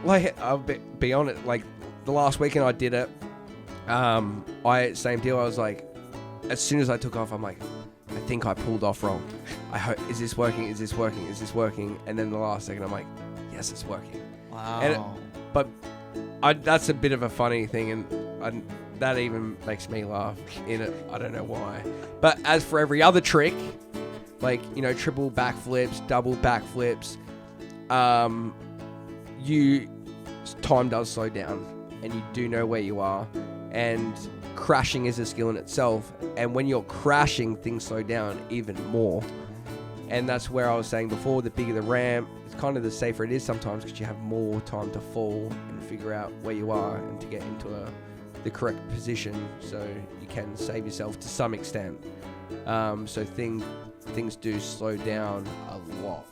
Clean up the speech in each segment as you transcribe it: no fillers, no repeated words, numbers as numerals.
Like, I'll be honest, like, the last weekend I did it, same deal, I was like, as soon as I took off, I'm like, I think I pulled off wrong. I hope, is this working? Is this working? Is this working? And then the last second, I'm like, yes, it's working. Wow. That's a bit of a funny thing, and that even makes me laugh in it. I don't know why. But as for every other trick, like, you know, triple backflips, double backflips, time does slow down, and you do know where you are, and crashing is a skill in itself, and when you're crashing, things slow down even more. And that's where I was saying before, the bigger the ramp, it's kind of the safer it is sometimes, because you have more time to fall and figure out where you are and to get into the correct position, so you can save yourself to some extent. So things do slow down a lot.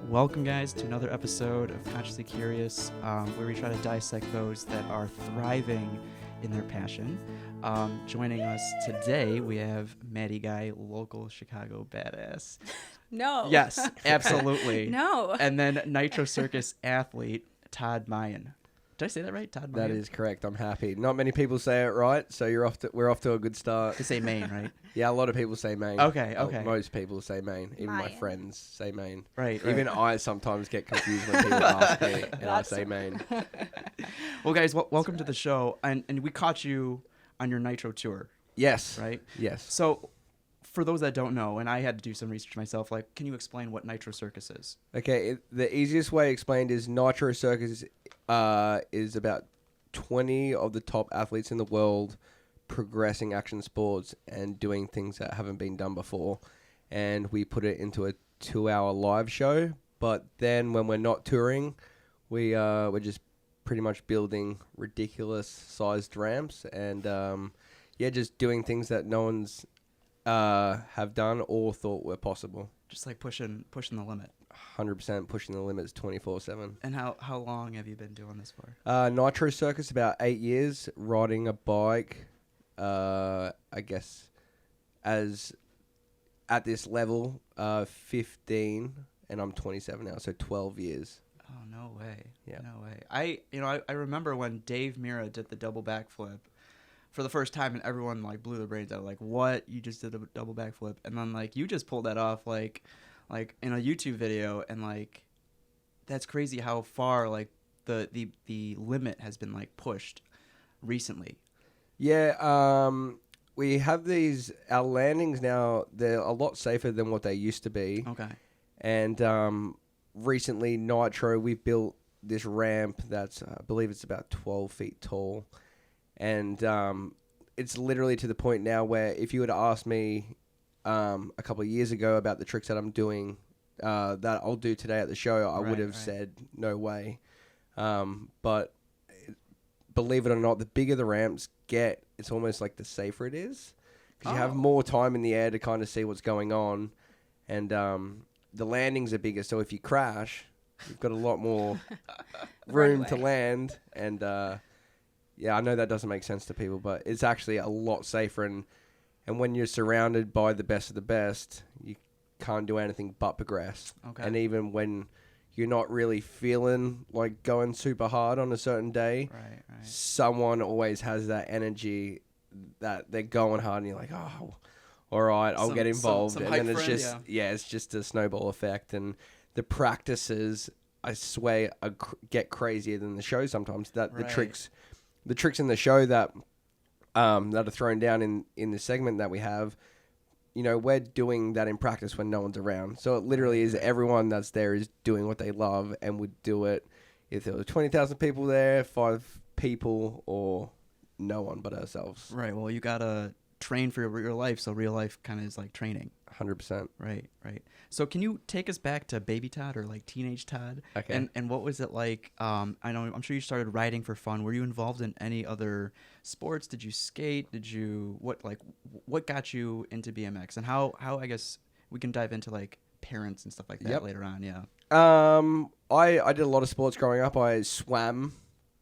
Welcome, guys, to another episode of Consciously Curious, where we try to dissect those that are thriving in their passion. Joining us today, we have Maddie Guy, local Chicago badass. No. Yes, absolutely. No. And then Nitro Circus athlete, Todd Meyn. Did I say that right? Todd Meyn? That is correct. I'm happy. Not many people say it right, so we're off to a good start. They say Maine, right? Yeah, a lot of people say Maine. Okay. Most people say Maine. Even my Maine. friends say Maine. Right. Even I sometimes get confused when people ask me and I say Maine. Well, guys, welcome to the show. And we caught you on your Nitro tour, Yes. right? Yes. So, for those that don't know, and I had to do some research myself, like, can you explain what Nitro Circus is? Okay, the easiest way explained is Nitro Circus is about 20 of the top athletes in the world progressing action sports and doing things that haven't been done before. And we put it into a 2-hour live show. But then when we're not touring, we're just pretty much building ridiculous sized ramps and just doing things that no one's have done or thought were possible. Just like pushing the limit. 100% pushing the limits 24/7. And how long have you been doing this for? Nitro Circus, about 8 years. Riding a bike, I guess, as at this level, 15, and I'm 27 now, so 12 years. Oh, no way. Yeah. No way. I remember when Dave Mira did the double backflip for the first time, and everyone like blew their brains out, like, what? You just did a double backflip, and then like you just pulled that off like in a YouTube video, and like that's crazy how far like the limit has been like pushed recently. Yeah, we have our landings now, they're a lot safer than what they used to be. Okay. And recently, Nitro, we've built this ramp that's, I believe it's about 12 feet tall. And it's literally to the point now where if you were to ask me a couple of years ago about the tricks that I'm doing, that I'll do today at the show, I would have said, no way. But believe it or not, the bigger the ramps get, it's almost like the safer it is. Because you have more time in the air to kind of see what's going on. And the landings are bigger, so if you crash, you've got a lot more room to land. And I know that doesn't make sense to people, but it's actually a lot safer. And when you're surrounded by the best of the best, you can't do anything but progress. Okay. And even when you're not really feeling like going super hard on a certain day, Right. someone always has that energy that they're going hard, and you're like, oh, all right, I'll get involved. Some and then it's friend, just, it's just a snowball effect. And the practices, I swear, get crazier than the show sometimes. That the tricks in the show that are thrown down in the segment that we have, you know, we're doing that in practice when no one's around. So it literally is everyone that's there is doing what they love and would do it if there were 20,000 people there, 5 people, or no one but ourselves. Right. Well, you gotta train for real life, so real life kind of is like training. 100%. Right. So can you take us back to baby Todd, or like teenage Todd? Okay. And what was it like? I'm sure you started riding for fun. Were you involved in any other sports? Did you skate? What got you into BMX? And how I guess we can dive into like parents and stuff like that later on. Yeah. I did a lot of sports growing up. I swam,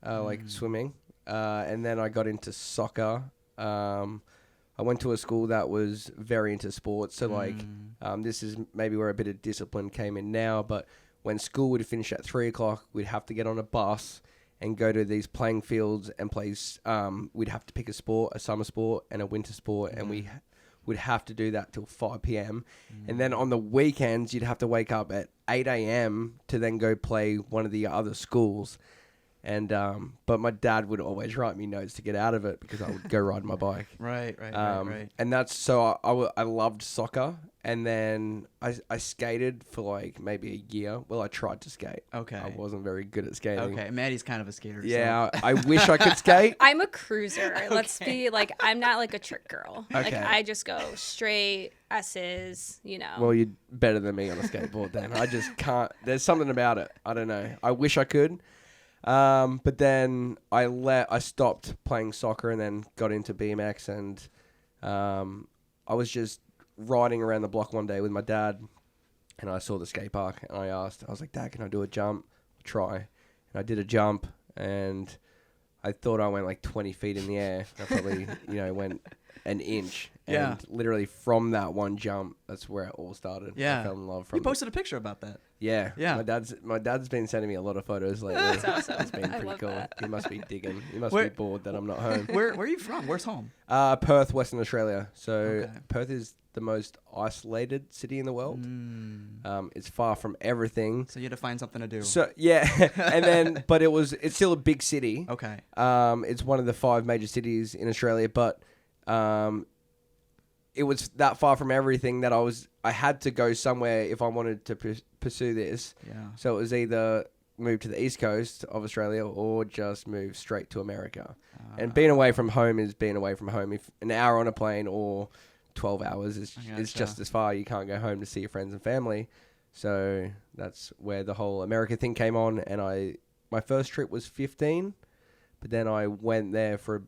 like swimming, and then I got into soccer I went to a school that was very into sports. So, like, this is maybe where a bit of discipline came in now. But when school would finish at 3 o'clock, we'd have to get on a bus and go to these playing fields and play. We'd have to pick a sport, a summer sport and a winter sport. And we would have to do that till 5 p.m. And then on the weekends, you'd have to wake up at 8 a.m. to then go play one of the other schools. And but my dad would always write me notes to get out of it because I would go ride my bike. Right. And that's so I loved soccer, and then I skated for like maybe a year. Well, I tried to skate. Okay. I wasn't very good at skating. Okay, Maddie's kind of a skater. Yeah, I wish I could skate. I'm a cruiser. Let's be like, I'm not like a trick girl. Okay. Like I just go straight S's, you know. Well, you're better than me on a skateboard then. I just can't. There's something about it. I don't know. I wish I could. But then I stopped playing soccer and then got into BMX, and I was just riding around the block one day with my dad, and I saw the skate park, and I was like, Dad, can I do a jump? Try. And I did a jump, and I thought I went like 20 feet in the air. I probably, went an inch. Yeah. And literally from that one jump, that's where it all started. Yeah. I fell in love from You posted a picture about that. Yeah. Yeah. My dad's been sending me a lot of photos lately. That's awesome. It's been I pretty love cool. that. He must be digging. He must Where- be bored that I'm not home. Where are you from? Where's home? Perth, Western Australia. So Okay. Perth is the most isolated city in the world. It's far from everything. So you had to find something to do. So yeah, and then but it's still a big city. Okay. It's one of the 5 major cities in Australia, but it was that far from everything that I had to go somewhere if I wanted to pursue this. Yeah. So it was either move to the east coast of Australia or just move straight to America. And being away from home is being away from home. If an hour on a plane or 12 hours is just as far. You can't go home to see your friends and family. So that's where the whole America thing came on. And my first trip was 15, but then I went there for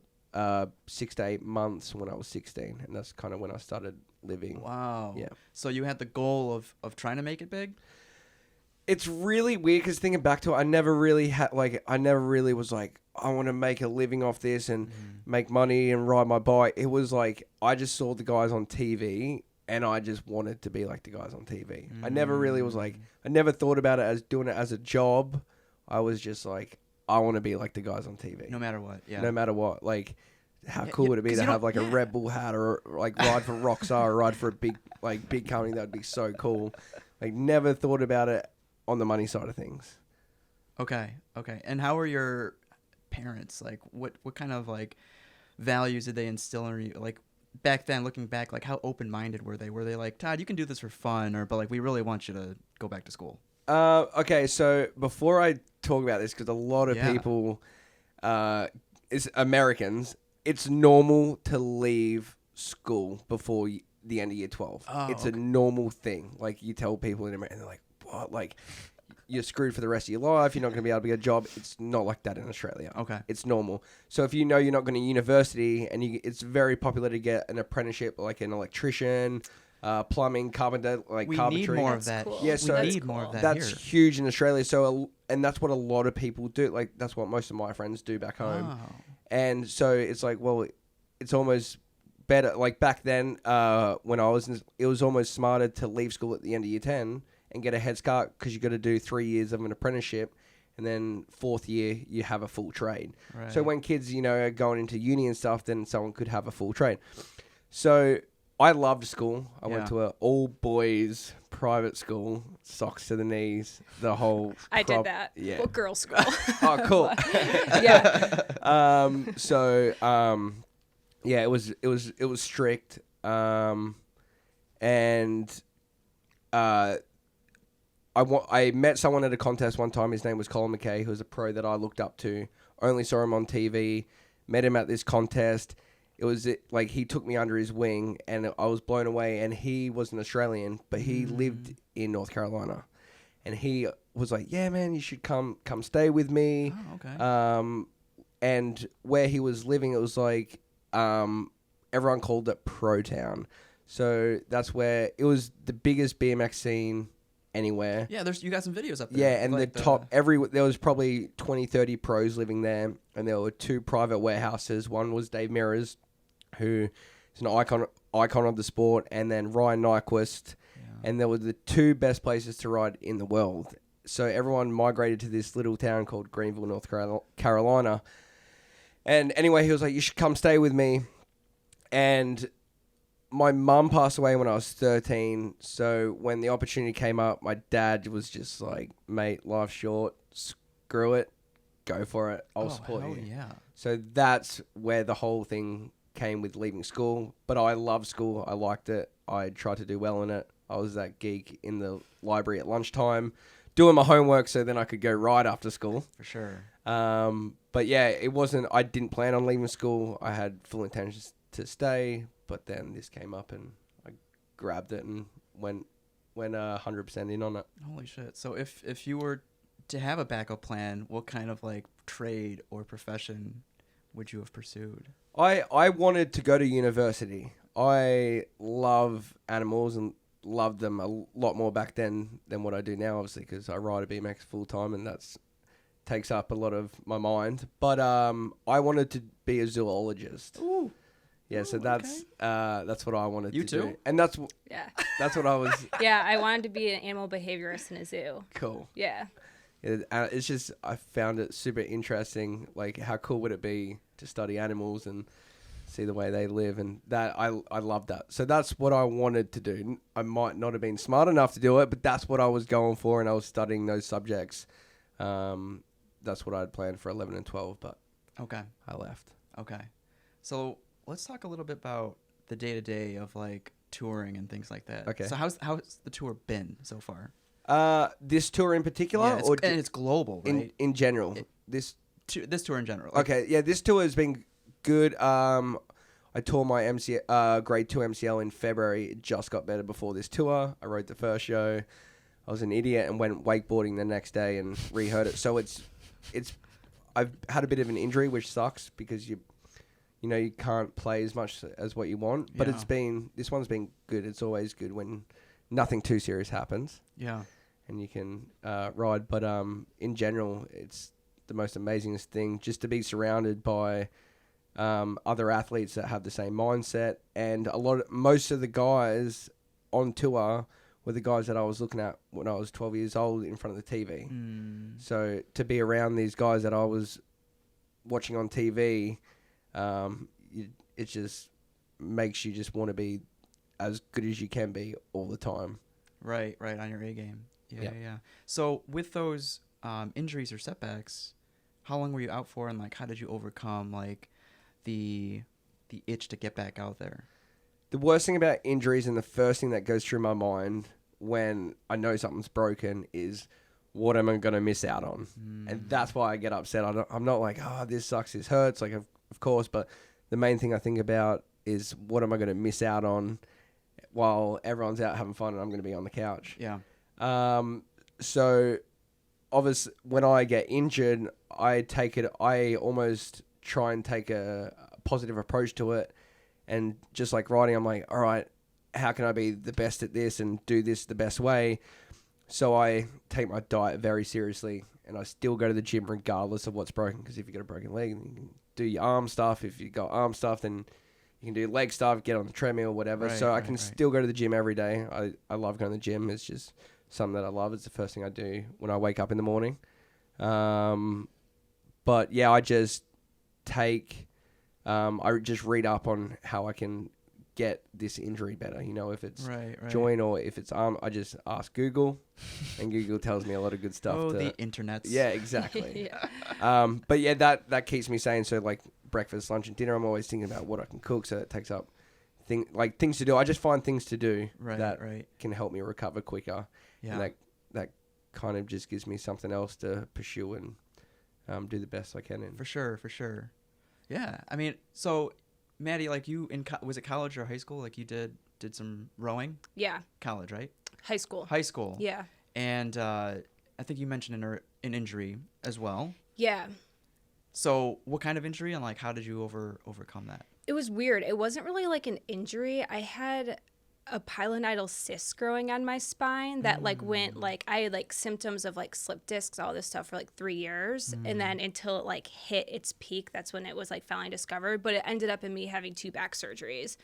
6 to 8 months when I was 16, and that's kind of when I started living. Wow. Yeah. So you had the goal of trying to make it big? It's really weird because thinking back to it, I never really was like, I want to make a living off this and make money and ride my bike. It was like, I just saw the guys on TV and I just wanted to be like the guys on TV. I never really was like, I never thought about it as doing it as a job. I was just like, I want to be like the guys on TV. No matter what. Yeah. No matter what. Like, how cool would it be to have like a Red Bull hat or like ride for Rockstar or ride for a big company? That would be so cool. Like, never thought about it on the money side of things. Okay. And how were your parents? Like, what kind of like values did they instill in you? Like back then, looking back, like how open-minded were they? Were they like, Todd, you can do this for fun, but like we really want you to go back to school? Okay, so before I talk about this, because a lot of people, it's Americans, it's normal to leave school before the end of year 12. It's a normal thing. Like, you tell people in America, and they're like, what? Like, you're screwed for the rest of your life. You're not going to be able to get a job. It's not like that in Australia. Okay. It's normal. So if you know you're not going to university, and it's very popular to get an apprenticeship, like an electrician, plumbing, carpenter, like carpentry. We need more of that. Cool. Yeah, so we need more of that that's here. huge in Australia. So, and that's what a lot of people do. Like, that's what most of my friends do back home. Oh. And so it's like, well, it's almost better. Like back then, when I was it was almost smarter to leave school at the end of year 10 and get a head start, because you got to do 3 years of an apprenticeship, and then 4th year you have a full trade. Right. So when kids, are going into uni and stuff, then someone could have a full trade. So I loved school. I went to an all boys private school, socks to the knees, the whole. I did that. Yeah. Well, girls' school. Oh, cool. Yeah. Yeah, it was strict. I met someone at a contest one time. His name was Colin McKay, who was a pro that I looked up to. Only saw him on TV. Met him at this contest. It was like he took me under his wing, and I was blown away. And he was an Australian, but he lived in North Carolina, and he was like, "Yeah, man, you should come stay with me." Oh, okay. And where he was living, it was like everyone called it Pro Town. So that's where it was the biggest BMX scene anywhere. Yeah, you got some videos up there. Yeah, and like there was probably 20, 30 pros living there, and there were 2 private warehouses. One was Dave Mirror's, who is an icon of the sport, and then Ryan Nyquist, and they were the two best places to ride in the world. So everyone migrated to this little town called Greenville, North Carolina. And anyway, he was like, you should come stay with me. And my mum passed away when I was 13. So when the opportunity came up, my dad was just like, mate, life's short. Screw it. Go for it. I'll support you. Yeah. So that's where the whole thing came with leaving school. But I loved school. I liked it. I tried to do well in it. I was that geek in the library at lunchtime, doing my homework so then I could go ride after school. For sure. But yeah, I didn't plan on leaving school. I had full intentions to stay, but then this came up and I grabbed it and went 100% in on it. Holy shit. So if you were to have a backup plan, what kind of like trade or profession would you have pursued? I wanted to go to university. I love animals and loved them a lot more back then than what I do now, obviously, because I ride a BMX full time and that's takes up a lot of my mind. But I wanted to be a zoologist. Ooh. Yeah, so that's what I wanted You to too? do. And that's what I was Yeah, I wanted to be an animal behaviorist in a zoo. cool. Yeah. It's just I found it super interesting. Like, how cool would it be to study animals and see the way they live, and that I love that. So that's what I wanted to do. I might not have been smart enough to do it, but that's what I was going for, and I was studying those subjects. That's what I'd planned for 11 and 12, but Okay. I left. Okay. So let's talk a little bit about the day-to-day of like touring and things like that. Okay. So how's the tour been so far? This tour in particular, Yeah, and it's global, right? in general. This tour in general. okay, yeah, this tour has been good. I tore my grade 2 MCL in February. It just got better before this tour. I rode the first show. I was an idiot and went wakeboarding the next day and re-hurt it. So I've had a bit of an injury, which sucks because you can't play as much as what you want. But this one's been good. It's always good when nothing too serious happens. Yeah. And you can ride. But in general, it's the most amazingest thing just to be surrounded by other athletes that have the same mindset. And most of the guys on tour were the guys that I was looking at when I was 12 years old in front of the TV. So to be around these guys that I was watching on TV, it just makes you just want to be as good as you can be all the time. Right, on your A game. Yeah. So with those injuries or setbacks, how long were you out for, and like how did you overcome like the itch to get back out there? The worst thing about injuries, and the first thing that goes through my mind when I know something's broken, is what am I going to miss out on? And that's why I get upset. I'm not like, this sucks, this hurts, like of course, but the main thing I think about is what am I going to miss out on while everyone's out having fun and I'm going to be on the couch. Yeah. So obviously when I get injured, I almost try and take a positive approach to it. And just like riding, I'm like, all right, how can I be the best at this and do this the best way? So I take my diet very seriously, and I still go to the gym regardless of what's broken. Because if you got a broken leg, then you can do your arm stuff. If you got arm stuff, then you can do leg stuff, get on the treadmill, whatever. So I can still go to the gym every day. I love going to the gym. It's just something that I love. It's the first thing I do when I wake up in the morning. But yeah, I just I just read up on how I can get this injury better. If it's joint or if it's arm, I just ask Google, and Google tells me a lot of good stuff. The internets. Yeah, exactly. But yeah, that keeps me sane. So like breakfast, lunch, and dinner, I'm always thinking about what I can cook. So it takes up things to do. I just find things to do that can help me recover quicker. Yeah. And that kind of just gives me something else to pursue and do the best I can in. For sure. Yeah, I mean, so Maddie, like you was it college or high school? Like you did some rowing? Yeah. College, right? High school. Yeah. And I think you mentioned an injury as well. Yeah. So what kind of injury, and like how did you overcome that? It was weird. It wasn't really like an injury. I had a pilonidal cyst growing on my spine that like went like I had like symptoms of like slip discs, all this stuff for like 3 years, and then until it like hit its peak, that's when it was like finally discovered. But it ended up in me having 2 back surgeries.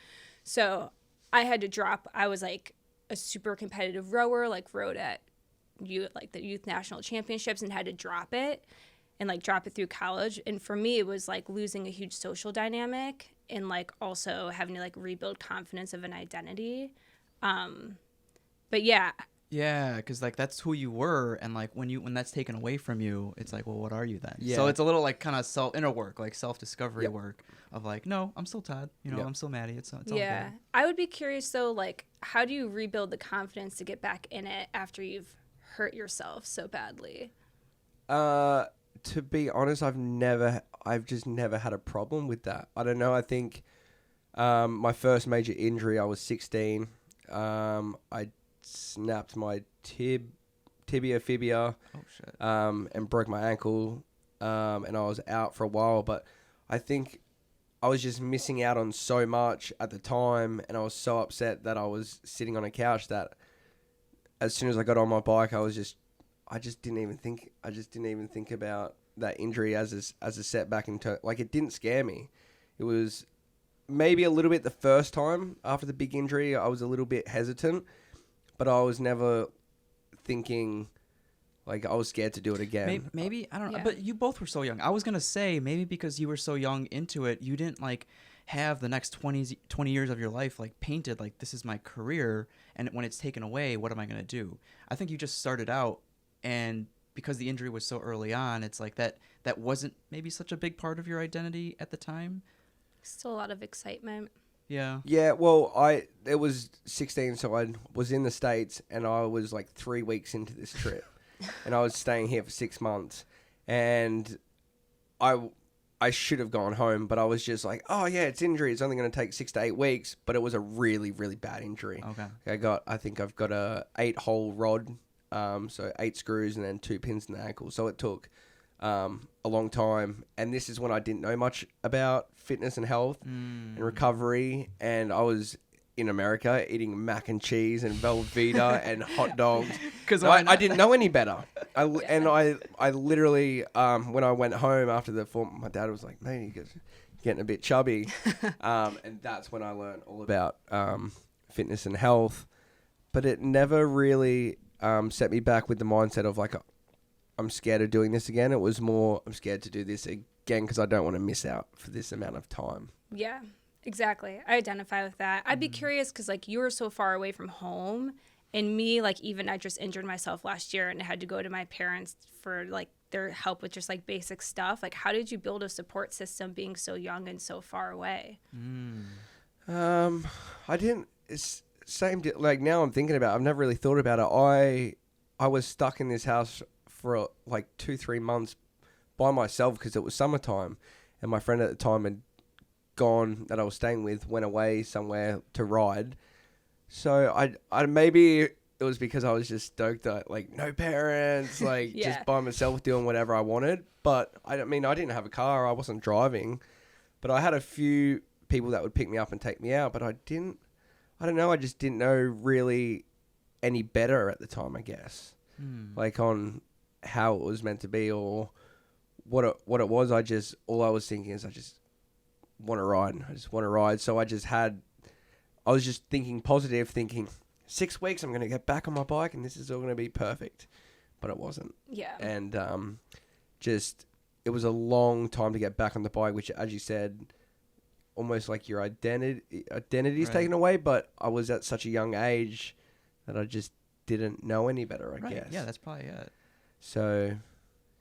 So I had to drop. I was like a super competitive rower, like rowed at the youth national championships, and had to drop it and like drop it through college. And for me, it was like losing a huge social dynamic and like also having to like rebuild confidence of an identity. But yeah. Yeah, because like that's who you were, and like when that's taken away from you, it's like, well, what are you then? Yeah. So it's a little like kind of inner work, like self-discovery work of like, no, I'm still Todd. I'm still Maddie. It's all Yeah. good. I would be curious though, like how do you rebuild the confidence to get back in it after you've hurt yourself so badly? To be honest, I've just never had a problem with that. I don't know. I think my first major injury, I was 16. I snapped my tibia, fibia, Oh shit. and broke my ankle, and I was out for a while. But I think I was just missing out on so much at the time, and I was so upset that I was sitting on a couch that as soon as I got on my bike, I just didn't even think about that injury as a setback. Like, it didn't scare me. It was maybe a little bit the first time after the big injury, I was a little bit hesitant, but I was never thinking like I was scared to do it again. Maybe I don't know, Yeah. but you both were so young. I was gonna say maybe because you were so young into it, you didn't like have the next 20 years of your life like painted like this is my career, and when it's taken away, what am I gonna do? I think you just started out, and because the injury was so early on, it's like that wasn't maybe such a big part of your identity at the time. Still a lot of excitement. Yeah. Yeah, well, it was 16, so I was in the States, and I was like 3 weeks into this trip, and I was staying here for 6 months, and I should have gone home, but I was just like, oh yeah, it's injury. It's only going to take 6 to 8 weeks, but it was a really, really bad injury. Okay. I think I've got a 8-hole rod, so 8 screws and then 2 pins in the ankle. So it took a long time, and this is when I didn't know much about fitness and health and recovery, and I was in America eating mac and cheese and Velveeta and hot dogs because I didn't know any better. And I literally when I went home after the form, my dad was like, "Man, you're getting a bit chubby," and that's when I learned all about fitness and health. But it never really set me back with the mindset of like, I'm scared of doing this again. It was more, I'm scared to do this again because I don't want to miss out for this amount of time. Yeah, exactly. I identify with that. I'd be curious because like you were so far away from home, and me, like even I just injured myself last year and had to go to my parents for like their help with just like basic stuff. Like, how did you build a support system being so young and so far away? I didn't. It's like now I'm thinking about it, I've never really thought about it. I was stuck in this house for like 2-3 months by myself because it was summertime, and my friend at the time had gone, that I was staying with, went away somewhere to ride. So I maybe it was because I was just stoked that like no parents, like Yeah. just by myself doing whatever I wanted. But I didn't have a car, I wasn't driving, but I had a few people that would pick me up and take me out, but I don't know, I just didn't know really any better at the time, I guess. Like on how it was meant to be or what it was. All I was thinking is I just want to ride. I just want to ride. So I was just thinking positive, thinking 6 weeks I'm going to get back on my bike and this is all going to be perfect. But it wasn't. Yeah. And it was a long time to get back on the bike, which, as you said, almost like your identity is taken away. But I was at such a young age that I just didn't know any better, I guess. Yeah, that's probably it. So,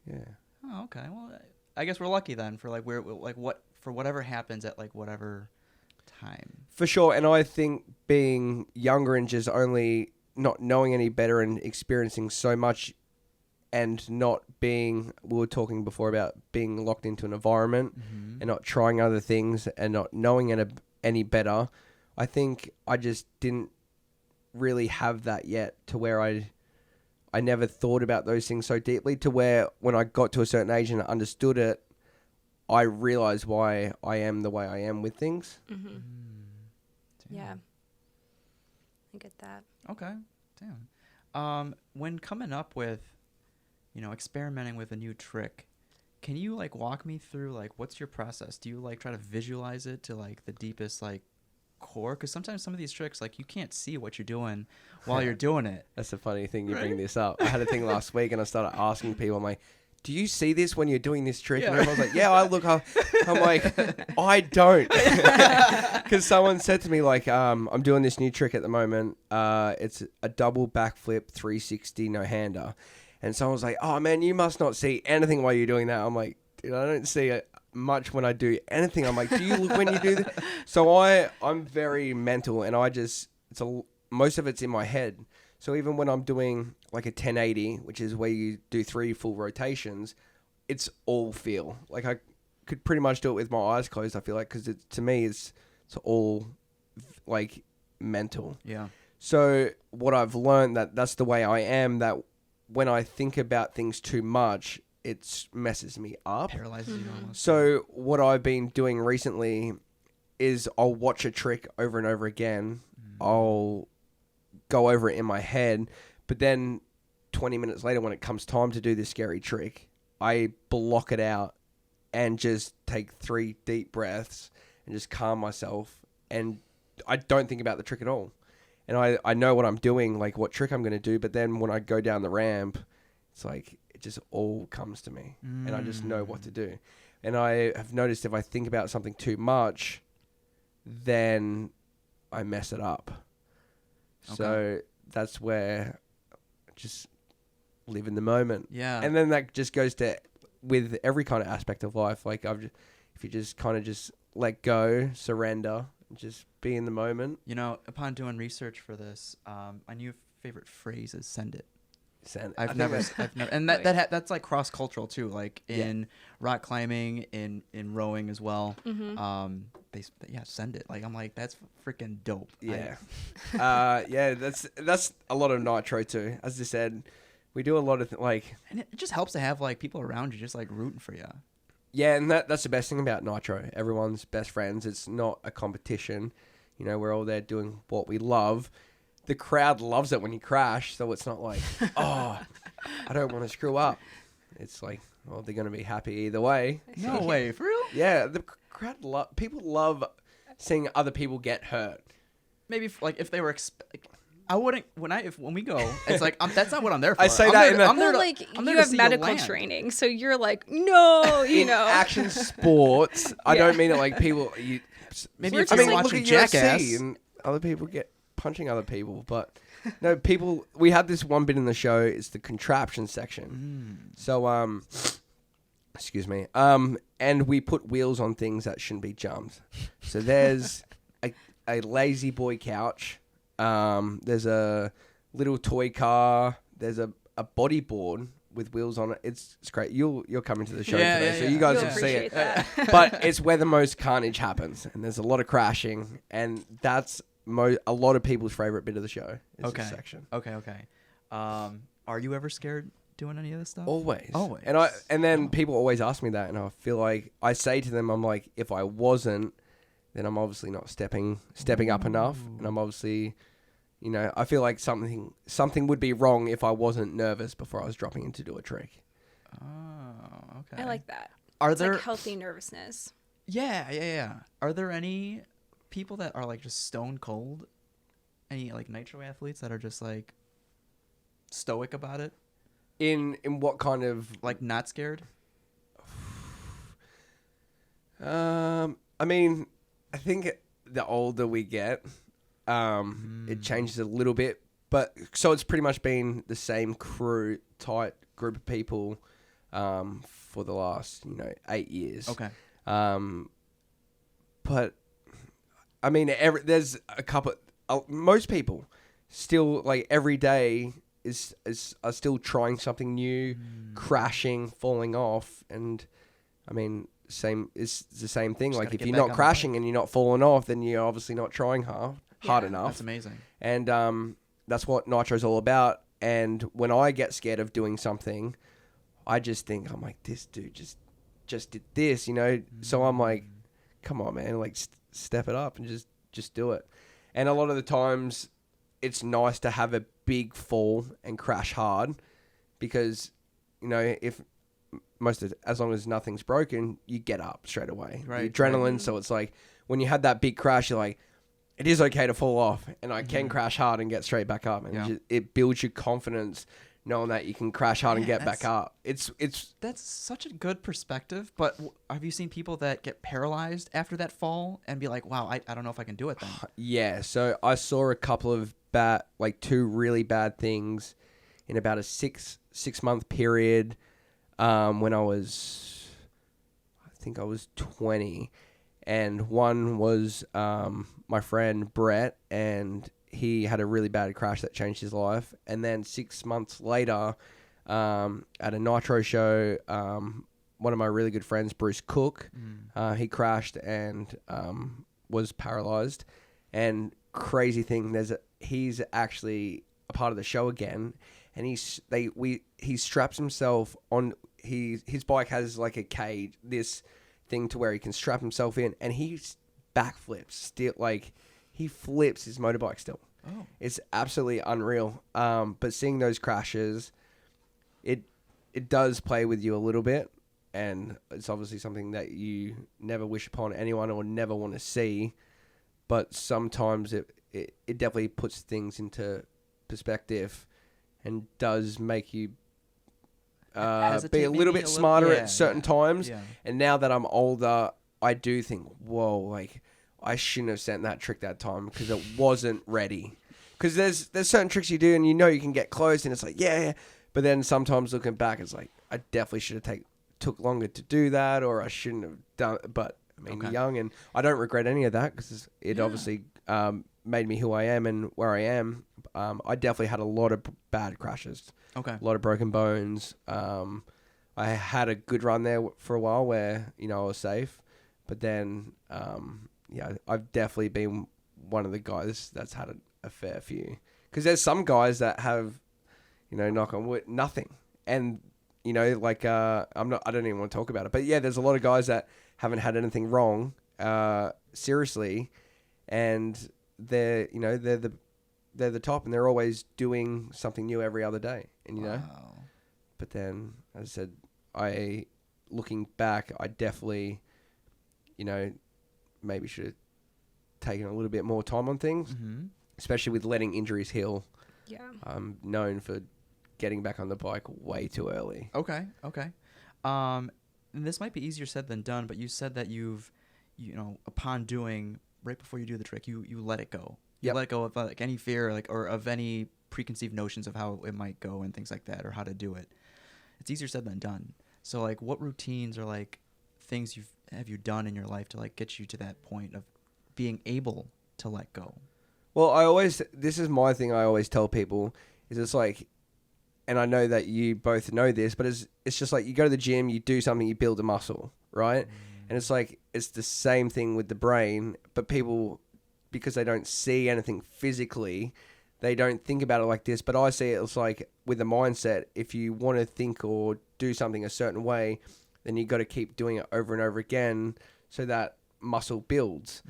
yeah. Oh, okay. Well, I guess we're lucky then for like whatever happens at like whatever time. For sure. And I think being younger and just only not knowing any better and experiencing so much and not being, we were talking before about being locked into an environment and not trying other things and not knowing any better. I think I just didn't really have that yet to where I never thought about those things so deeply, to where when I got to a certain age and understood it, I realized why I am the way I am with things. Yeah. I get that. Okay. Damn. When coming up with, experimenting with a new trick, can you like walk me through like what's your process? Do you like try to visualize it to like the deepest like core? Because sometimes some of these tricks like you can't see what you're doing while you're doing it. That's the funny thing you bring this up. I had a thing last week and I started asking people, I'm like, do you see this when you're doing this trick? And everyone's like, yeah, I look. I'm like, I don't. Because someone said to me, like, I'm doing this new trick at the moment. It's a double backflip 360 no-hander. And someone was like, oh, man, you must not see anything while you're doing that. I'm like, dude, I don't see it much when I do anything. I'm like, do you look when you do that? So I'm very mental, and most of it's in my head. So even when I'm doing like a 1080, which is where you do 3 full rotations, it's all feel. Like I could pretty much do it with my eyes closed, I feel like, because to me, it's all like mental. Yeah. So what I've learned that's the way I am, that when I think about things too much, it messes me up. Paralyzes you almost. So what I've been doing recently is I'll watch a trick over and over again. I'll go over it in my head, but then 20 minutes later when it comes time to do this scary trick, I block it out and just take 3 deep breaths and just calm myself, and I don't think about the trick at all. And I know what I'm doing, like what trick I'm going to do, but then when I go down the ramp, it's like it just all comes to me and I just know what to do. And I have noticed if I think about something too much, then I mess it up. Okay. So that's where I just live in the moment. Yeah. And then that just goes to with every kind of aspect of life. Like if you just kind of just let go, surrender, and just be in the moment. Upon doing research for this, my new favorite phrase is "send it." I've never, and that's like cross cultural too. Like in rock climbing, in rowing as well. Mm-hmm. Send it. Like I'm like that's freaking dope. Yeah, that's a lot of Nitro too. As I said, we do a lot of and it just helps to have like people around you just like rooting for you. Yeah, and that's the best thing about Nitro. Everyone's best friends. It's not a competition. We're all there doing what we love. The crowd loves it when you crash, so it's not like, oh, I don't want to screw up. It's like, well, they're going to be happy either way. No way, for real? Yeah, the crowd people love seeing other people get hurt. Maybe if they were I wouldn't when we go. It's like that's not what I'm there for. I say that I'm there to you have medical training, so you're like, no, in action sports. I don't mean it like people. Maybe if you're watching Jackass UFC and other people get punching other people, but no, people. We have this one bit in the show. It's the contraption section. So excuse me. And we put wheels on things that shouldn't be jumped. So there's a lazy boy couch. There's a little toy car. There's a bodyboard with wheels on it. It's great. You're coming to the show today, so you guys will see it. But it's where the most carnage happens, and there's a lot of crashing, and that's a lot of people's favorite bit of the show. Is this section. Okay. Are you ever scared doing any of this stuff? Always. And then people always ask me that, and I feel like I say to them, I'm like, if I wasn't, then I'm obviously not stepping up enough, and I'm obviously. I feel like something would be wrong if I wasn't nervous before I was dropping in to do a trick. Oh, okay. I like that. Are there like healthy nervousness? Yeah. Are there any people that are like just stone cold? Any like Nitro athletes that are just like stoic about it? In what kind of like not scared? I mean, I think the older we get. It changes a little bit, but so it's pretty much been the same tight group of people for the last 8 years. Okay. But I mean, there's a couple. Most people still like every day are still trying something new, crashing, falling off, and I mean. It's the same thing. Like if you're not crashing and you're not falling off, then you're obviously not trying hard enough. That's amazing. And that's what Nitro's all about. And when I get scared of doing something, I just think, I'm like, this dude just did this, So I'm like, come on, man, like step it up and just do it. And a lot of the times it's nice to have a big fall and crash hard, because, you know, if as long as nothing's broken, you get up straight away. Right. The adrenaline. So it's like when you had that big crash, you're like, it is okay to fall off, and I can crash hard and get straight back up, and it builds your confidence knowing that you can crash hard and get back up. It's That's such a good perspective. But have you seen people that get paralyzed after that fall and be like, wow, I don't know if I can do it then? Yeah. So I saw a couple of two really bad things in about a six month period. When I think I was 20, and one was my friend Brett, and he had a really bad crash that changed his life. And then 6 months later, at a Nitro show, one of my really good friends, Bruce Cook, he crashed and was paralyzed. And crazy thing, he's actually a part of the show again, and he straps himself on. His bike has like a cage, this thing to where he can strap himself in, and he backflips still, like he flips his motorbike still. Oh. It's absolutely unreal. But seeing those crashes, it does play with you a little bit, and it's obviously something that you never wish upon anyone or never want to see. But sometimes it definitely puts things into perspective and does make you be a little bit smarter at certain times. Yeah. And now that I'm older, I do think, whoa, like I shouldn't have sent that trick that time because it wasn't ready. Because there's certain tricks you do and you know you can get close and it's like, yeah. But then sometimes looking back, it's like, I definitely should have took longer to do that, or I shouldn't have done it. But I mean, young, and I don't regret any of that because it obviously made me who I am and where I am. I definitely had a lot of bad crashes. Okay. A lot of broken bones. I had a good run there for a while where, you know, I was safe. But then, I've definitely been one of the guys that's had a fair few. Because there's some guys that have, you know, knock on wood, nothing. And, you know, like, I don't even want to talk about it. But yeah, there's a lot of guys that haven't had anything wrong, seriously. And they're the top, and they're always doing something new every other day. And, you know, but then, as I said, looking back, I definitely, you know, maybe should have taken a little bit more time on things, especially with letting injuries heal. Yeah. I'm known for getting back on the bike way too early. Okay. And this might be easier said than done, but you said that upon doing, right before you do the trick, you let it go. You let go of like any fear, or of any preconceived notions of how it might go and things like that, or how to do it. It's easier said than done. So like, what routines or like things have you done in your life to like get you to that point of being able to let go? Well, this is my thing. I always tell people is it's like, and I know that you both know this, but it's just like you go to the gym, you do something, you build a muscle, right? And it's like it's the same thing with the brain, but people, because they don't see anything physically, they don't think about it like this. But I see it's like with the mindset, if you want to think or do something a certain way, then you got to keep doing it over and over again so that muscle builds.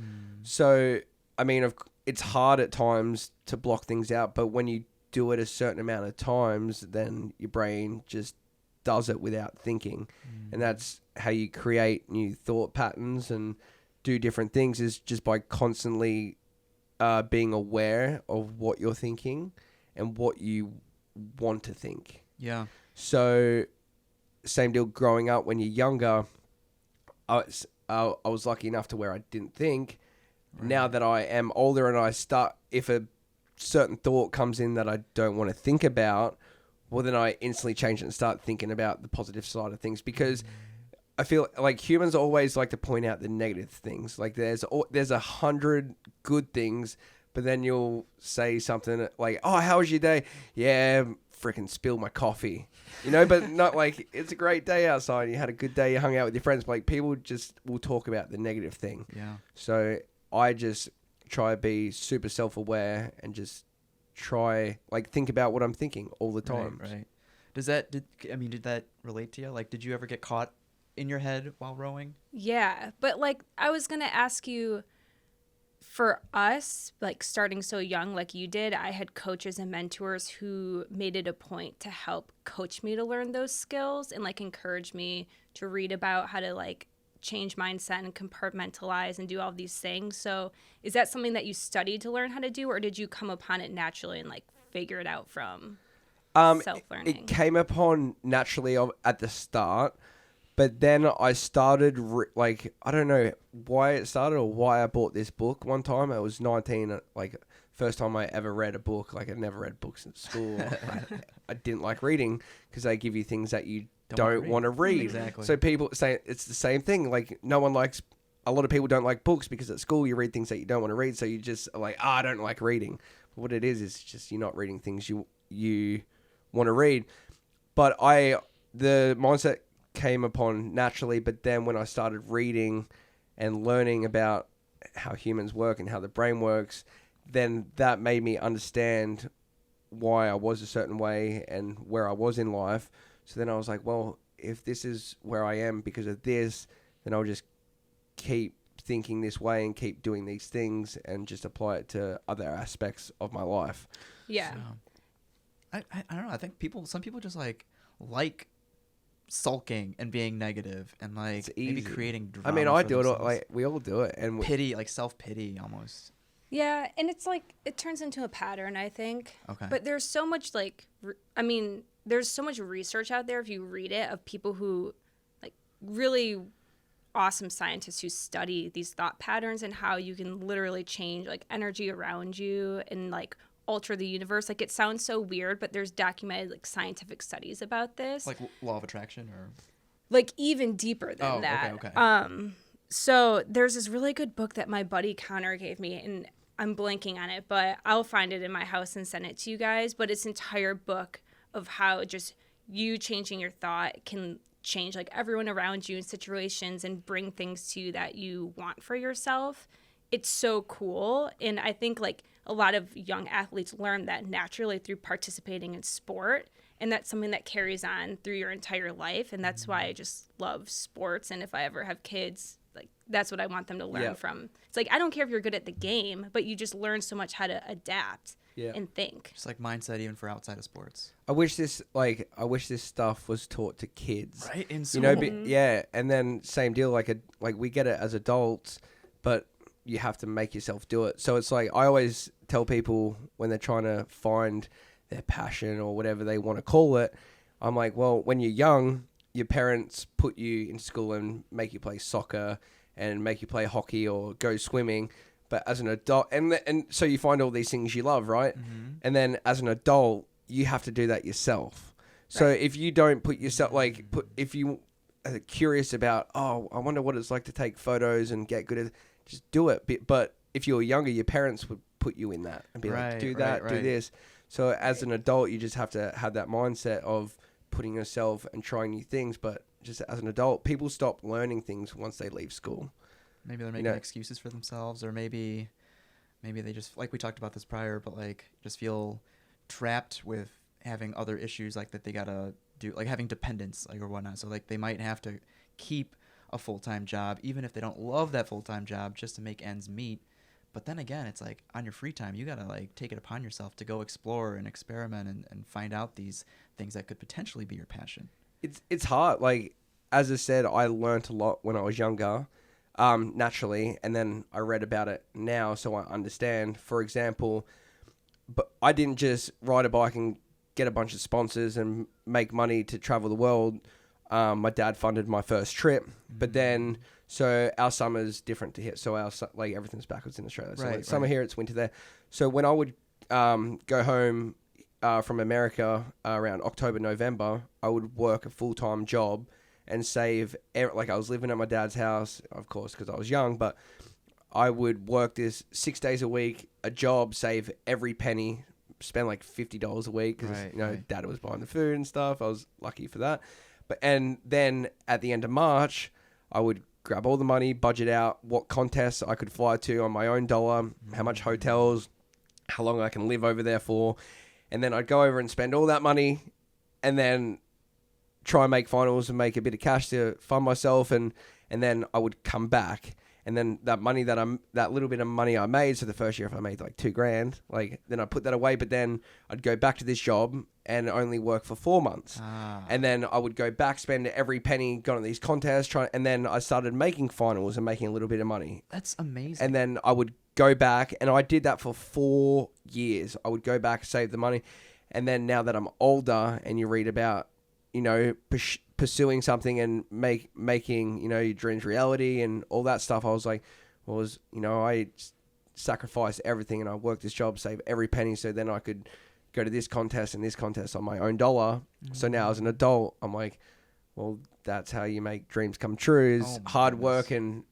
So, I mean, it's hard at times to block things out, but when you do it a certain amount of times, then your brain just does it without thinking. And that's how you create new thought patterns and do different things, is just by constantly being aware of what you're thinking and what you want to think. Yeah. So same deal growing up. When you're younger, I was lucky enough to where I didn't think. Right. Now that I am older and I start, if a certain thought comes in that I don't want to think about, well, then I instantly change it and start thinking about the positive side of things, because I feel like humans always like to point out the negative things. Like there's 100 good things, but then you'll say something like, "Oh, how was your day?" "Yeah, freaking spilled my coffee." You know, but not like it's a great day outside. You had a good day. You hung out with your friends. But like people just will talk about the negative thing. Yeah. So I just try to be super self-aware and just try think about what I'm thinking all the time. Right. Did that relate to you? Like, did you ever get caught in your head while rowing? Yeah, but like I was gonna ask you, for us, like starting so young like you did, I had coaches and mentors who made it a point to help coach me to learn those skills and like encourage me to read about how to like change mindset and compartmentalize and do all these things. So is that something that you studied to learn how to do, or did you come upon it naturally and like figure it out from self-learning? It came upon naturally at the start, but then I started I don't know why it started or why I bought this book one time. I was 19, like first time I ever read a book. Like I never read books at school. I didn't like reading because they give you things that you don't want to read. Exactly. So people say it's the same thing. Like a lot of people don't like books because at school you read things that you don't want to read. So you just are like, I don't like reading. But what it is just you're not reading things you want to read. But the mindset came upon naturally. But then when I started reading and learning about how humans work and how the brain works, then that made me understand why I was a certain way and where I was in life. So then I was like, well, if this is where I am because of this, then I'll just keep thinking this way and keep doing these things and just apply it to other aspects of my life. Yeah. So, I don't know. I think some people just like sulking and being negative and like maybe creating drama. I mean, I do themselves. it. Like we all do it, and Pity, like self-pity almost. Yeah, and it's like it turns into a pattern, I think. Okay. But there's so much there's so much research out there if you read it of people who like really awesome scientists who study these thought patterns and how you can literally change like energy around you and like alter the universe. Like it sounds so weird, but there's documented like scientific studies about this. Like law of attraction or like even deeper than that. Okay. So there's this really good book that my buddy Connor gave me, and I'm blanking on it, but I'll find it in my house and send it to you guys. But it's an entire book of how just you changing your thought can change like everyone around you in situations and bring things to you that you want for yourself. It's so cool. And I think like a lot of young athletes learn that naturally through participating in sport. And that's something that carries on through your entire life. And that's why I just love sports. And if I ever have kids, like that's what I want them to learn from. It's like, I don't care if you're good at the game, but you just learn so much how to adapt and think. Just like mindset even for outside of sports. I wish this stuff was taught to kids. Right? In school. Yeah. And then same deal, like we get it as adults, but you have to make yourself do it. So it's like, I always tell people when they're trying to find their passion or whatever they want to call it, I'm like, well, when you're young, your parents put you in school and make you play soccer and make you play hockey or go swimming. But as an adult, and so you find all these things you love, right? Mm-hmm. And then as an adult, you have to do that yourself. So if you don't put yourself, if you are curious about, oh, I wonder what it's like to take photos and get good at it, just do it. But if you were younger, your parents would put you in that and be like, do that, do this. So as an adult, you just have to have that mindset of putting yourself and trying new things. But just as an adult, people stop learning things once they leave school. Maybe they're making excuses for themselves, or maybe they just, like we talked about this prior, but like just feel trapped with having other issues like that they gotta do, like having dependents, like or whatnot. So like they might have to keep a full-time job, even if they don't love that full-time job, just to make ends meet. But then again, it's like on your free time, you gotta like take it upon yourself to go explore and experiment and find out these things that could potentially be your passion. It's hard. Like as I said, I learned a lot when I was younger. Naturally, and then I read about it now, so I understand. For example, but I didn't just ride a bike and get a bunch of sponsors and make money to travel the world. My dad funded my first trip, but then so our summer's different to here. So our like everything's backwards in Australia. So like summer here, it's winter there. So when I would go home from America around October, November, I would work a full-time job and save, like I was living at my dad's house, of course, because I was young, but I would work this 6 days a week, a job, save every penny, spend like $50 a week because, Dad was buying the food and stuff. I was lucky for that. And then at the end of March, I would grab all the money, budget out what contests I could fly to on my own dollar, how much hotels, how long I can live over there for. And then I'd go over and spend all that money and then try and make finals and make a bit of cash to fund myself, and then I would come back And then that little bit of money I made, so the first year if I made like $2,000, like then I put that away, but then I'd go back to this job and only work for 4 months. And then I would go back, spend every penny, go on these contests, and then I started making finals and making a little bit of money. That's amazing. And then I would go back, and I did that for 4 years. I would go back, save the money. And then now that I'm older and you read about, pursuing something and making, your dreams reality and all that stuff, I was like, I sacrificed everything and I worked this job, save every penny so then I could go to this contest and this contest on my own dollar. So now as an adult, I'm like, well, that's how you make dreams come true, is hard work and,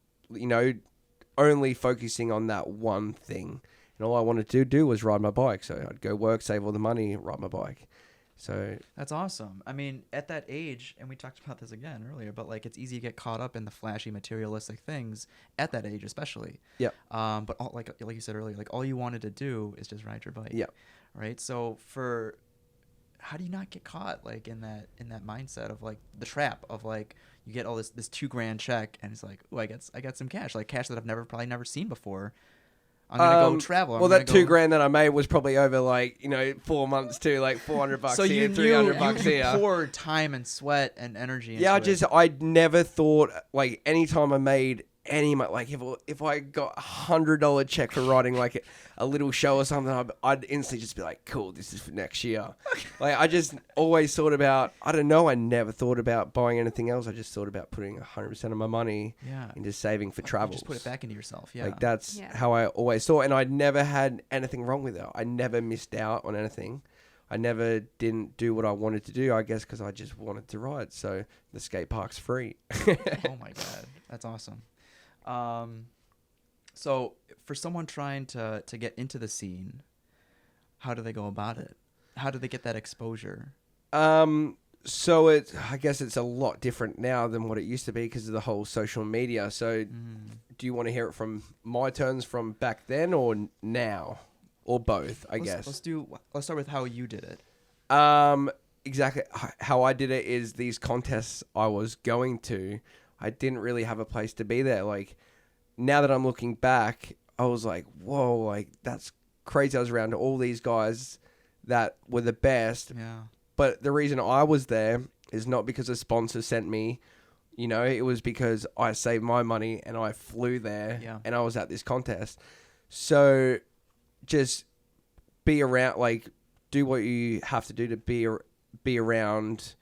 only focusing on that one thing. And all I wanted to do was ride my bike. So I'd go work, save all the money, ride my bike. So that's awesome. I mean, at that age, and we talked about this again earlier, but like it's easy to get caught up in the flashy materialistic things at that age, especially. Yeah. But like you said earlier, like all you wanted to do is just ride your bike. Yeah. Right. So how do you not get caught like in that mindset of like the trap of like you get all this $2,000 check and it's like, I got some cash, like cash that I've probably never seen before. I'm gonna go travel. Well, that $2,000 that I made was probably over like 4 months too, like $400 so here, $300 here. You poured time and sweat and energy. Yeah, into I never thought like anytime I made any like if I got $100 check for writing like a little show or something, I'd instantly just be like, cool, this is for next year. Like I just always thought about, I don't know, I never thought about buying anything else. I just thought about putting 100% of my money into saving for travel. Just put it back into yourself. Yeah, like that's how I always thought, and I never had anything wrong with it. I never missed out on anything. I never didn't do what I wanted to do, I guess, because I just wanted to ride. So the skate park's free. Oh my God, that's awesome. So for someone trying to get into the scene, how do they go about it? How do they get that exposure? So I guess it's a lot different now than what it used to be because of the whole social media. So do you want to hear it from my turns from back then or now? Or both, I guess. Let's start with how you did it. Exactly. How I did it is these contests I was going to, I didn't really have a place to be there. Like, now that I'm looking back, I was like, whoa, like, that's crazy. I was around all these guys that were the best. Yeah. But the reason I was there is not because a sponsor sent me. It was because I saved my money and I flew there and I was at this contest. So just be around, like, do what you have to do to be around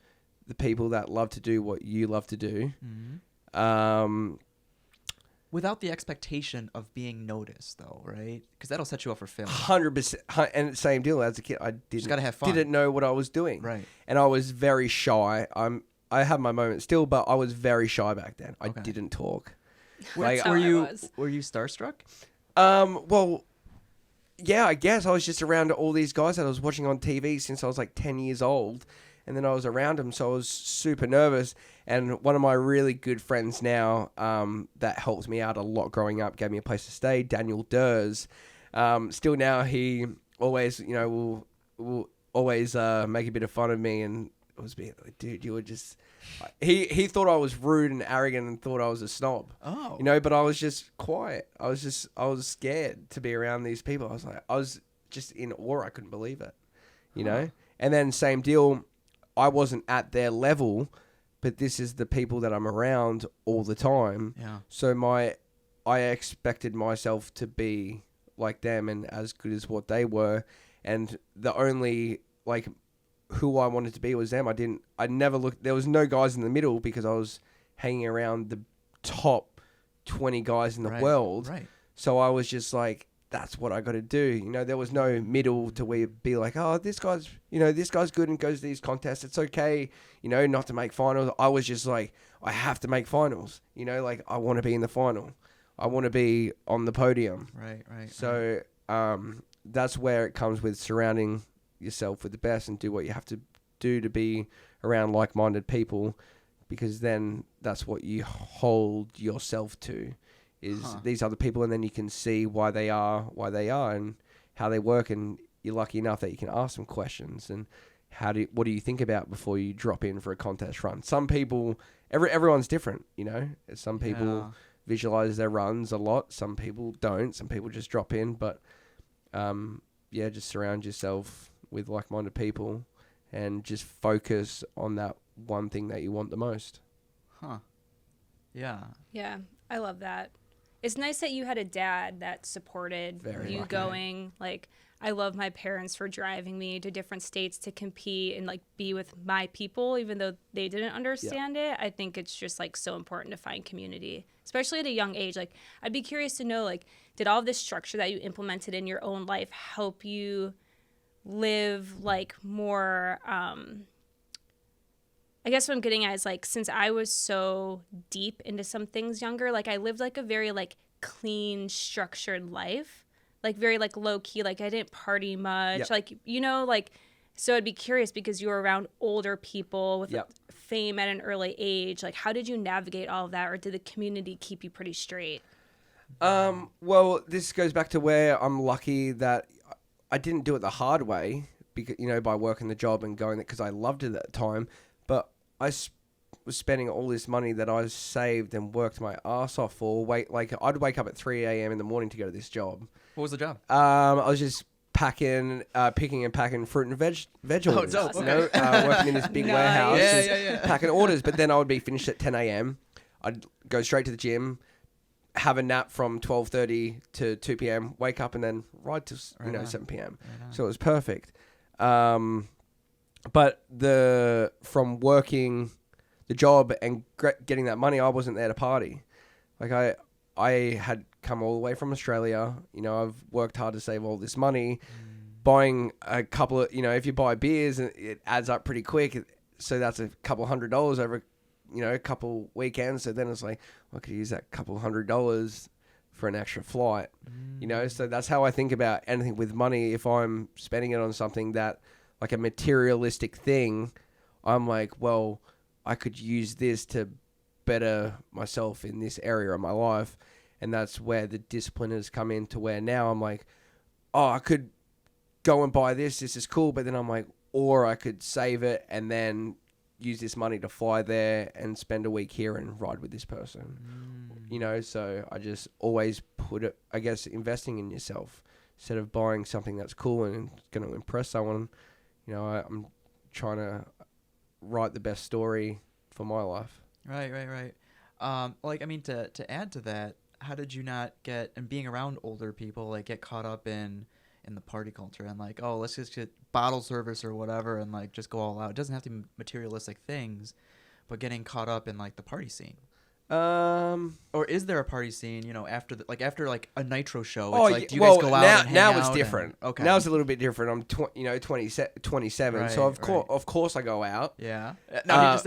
the people that love to do what you love to do. Without the expectation of being noticed, though, right? Because that'll set you up for failure. 100%. And same deal. As a kid, I gotta have fun. Didn't know what I was doing. Right. And I was very shy. I have my moments still, but I was very shy back then. I didn't talk. Like, were you starstruck? Well, yeah, I guess I was just around all these guys that I was watching on TV since I was like 10 years old. And then I was around them, so I was super nervous. And one of my really good friends now that helped me out a lot growing up, gave me a place to stay, Daniel Durs. Still now, he always, will always make a bit of fun of me. And it was being like, dude, you were just... He thought I was rude and arrogant and thought I was a snob. Oh. But I was just quiet. I was scared to be around these people. I was just in awe. I couldn't believe it, know? And then same deal, I wasn't at their level, but this is the people that I'm around all the time. Yeah. So I expected myself to be like them and as good as what they were. And the only, like, who I wanted to be was them. I never looked, there was no guys in the middle because I was hanging around the top 20 guys in the world. Right. So I was just like, that's what I got to do. There was no middle to be like, oh, this guy's good and goes to these contests. It's okay, not to make finals. I was just like, I have to make finals. Like, I want to be in the final. I want to be on the podium. Right. So that's where it comes with surrounding yourself with the best and do what you have to do to be around like-minded people, because then that's what you hold yourself to. Is these other people, and then you can see why they are and how they work, and you're lucky enough that you can ask them questions and what do you think about before you drop in for a contest run. Some people, everyone's different, Some people visualize their runs a lot. Some people don't. Some people just drop in. But, just surround yourself with like-minded people and just focus on that one thing that you want the most. Huh. Yeah. Yeah, I love that. It's nice that you had a dad that supported Very you lucky. going. Like, I love my parents for driving me to different states to compete and like be with my people, even though they didn't understand it. I think it's just like so important to find community, especially at a young age. Like, I'd be curious to know, like, did all of this structure that you implemented in your own life help you live like more, I guess what I'm getting at is like, since I was so deep into some things younger, like I lived like a very like clean, structured life, like very like low key, like I didn't party much, Yep. like, you know, like, so I'd be curious because you were around older people with Yep. fame at an early age. Like, how did you navigate all of that, or did the community keep you pretty straight? Well, this goes back to where I'm lucky that I didn't do it the hard way, because, by working the job and going there because I loved it at the time. But I was spending all this money that I saved and worked my ass off for. I'd wake up at 3 a.m. in the morning to go to this job. What was the job? I was just picking and packing fruit and veg orders. dope. Working in this big warehouse, Yeah, just yeah. packing orders. But then I would be finished at 10 a.m. I'd go straight to the gym, have a nap from 12:30 to 2 p.m. Wake up and then ride to 7 p.m. So it was perfect. But from working the job and getting that money, I wasn't there to party. Like I had come all the way from Australia. I've worked hard to save all this money. Buying a couple of, if you buy beers, it adds up pretty quick. So that's a couple $100 over, a couple weekends. So then it's like, I could use that couple $100 for an extra flight. So that's how I think about anything with money. If I'm spending it on something that, like a materialistic thing, I'm like, well, I could use this to better myself in this area of my life. And that's where the discipline has come in, to where now I'm like, oh, I could go and buy this. This is cool. But then I'm like, or I could save it and then use this money to fly there and spend a week here and ride with this person. So I just always put it, I guess, investing in yourself instead of buying something that's cool and going to impress someone. I'm trying to write the best story for my life. Right. To add to that, how did you not get, and being around older people, like get caught up in the party culture and like, oh, let's just get bottle service or whatever and like just go all out. It doesn't have to be materialistic things, but getting caught up in like the party scene. Or is there a party scene, after a Nitro show? It's like, do you guys go out and hang now out it's different. Okay. Now it's a little bit different. I'm 27, Right, so of right. course I go out. Yeah. I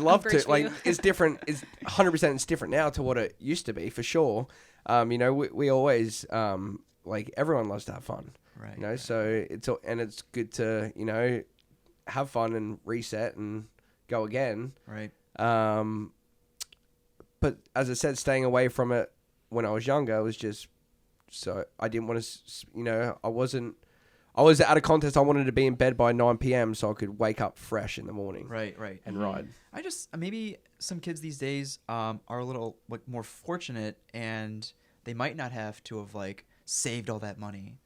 love First to. Like, view. it's different. It's 100%. It's different now to what it used to be, for sure. We always everyone loves to have fun. Right. So it's good to have fun and reset and go again. Right. But as I said, staying away from it when I was younger was just, so I didn't want to, I was at a contest. I wanted to be in bed by 9 p.m. so I could wake up fresh in the morning. Right. And ride. I just, maybe some kids these days are a little like more fortunate, and they might not have to have like saved all that money.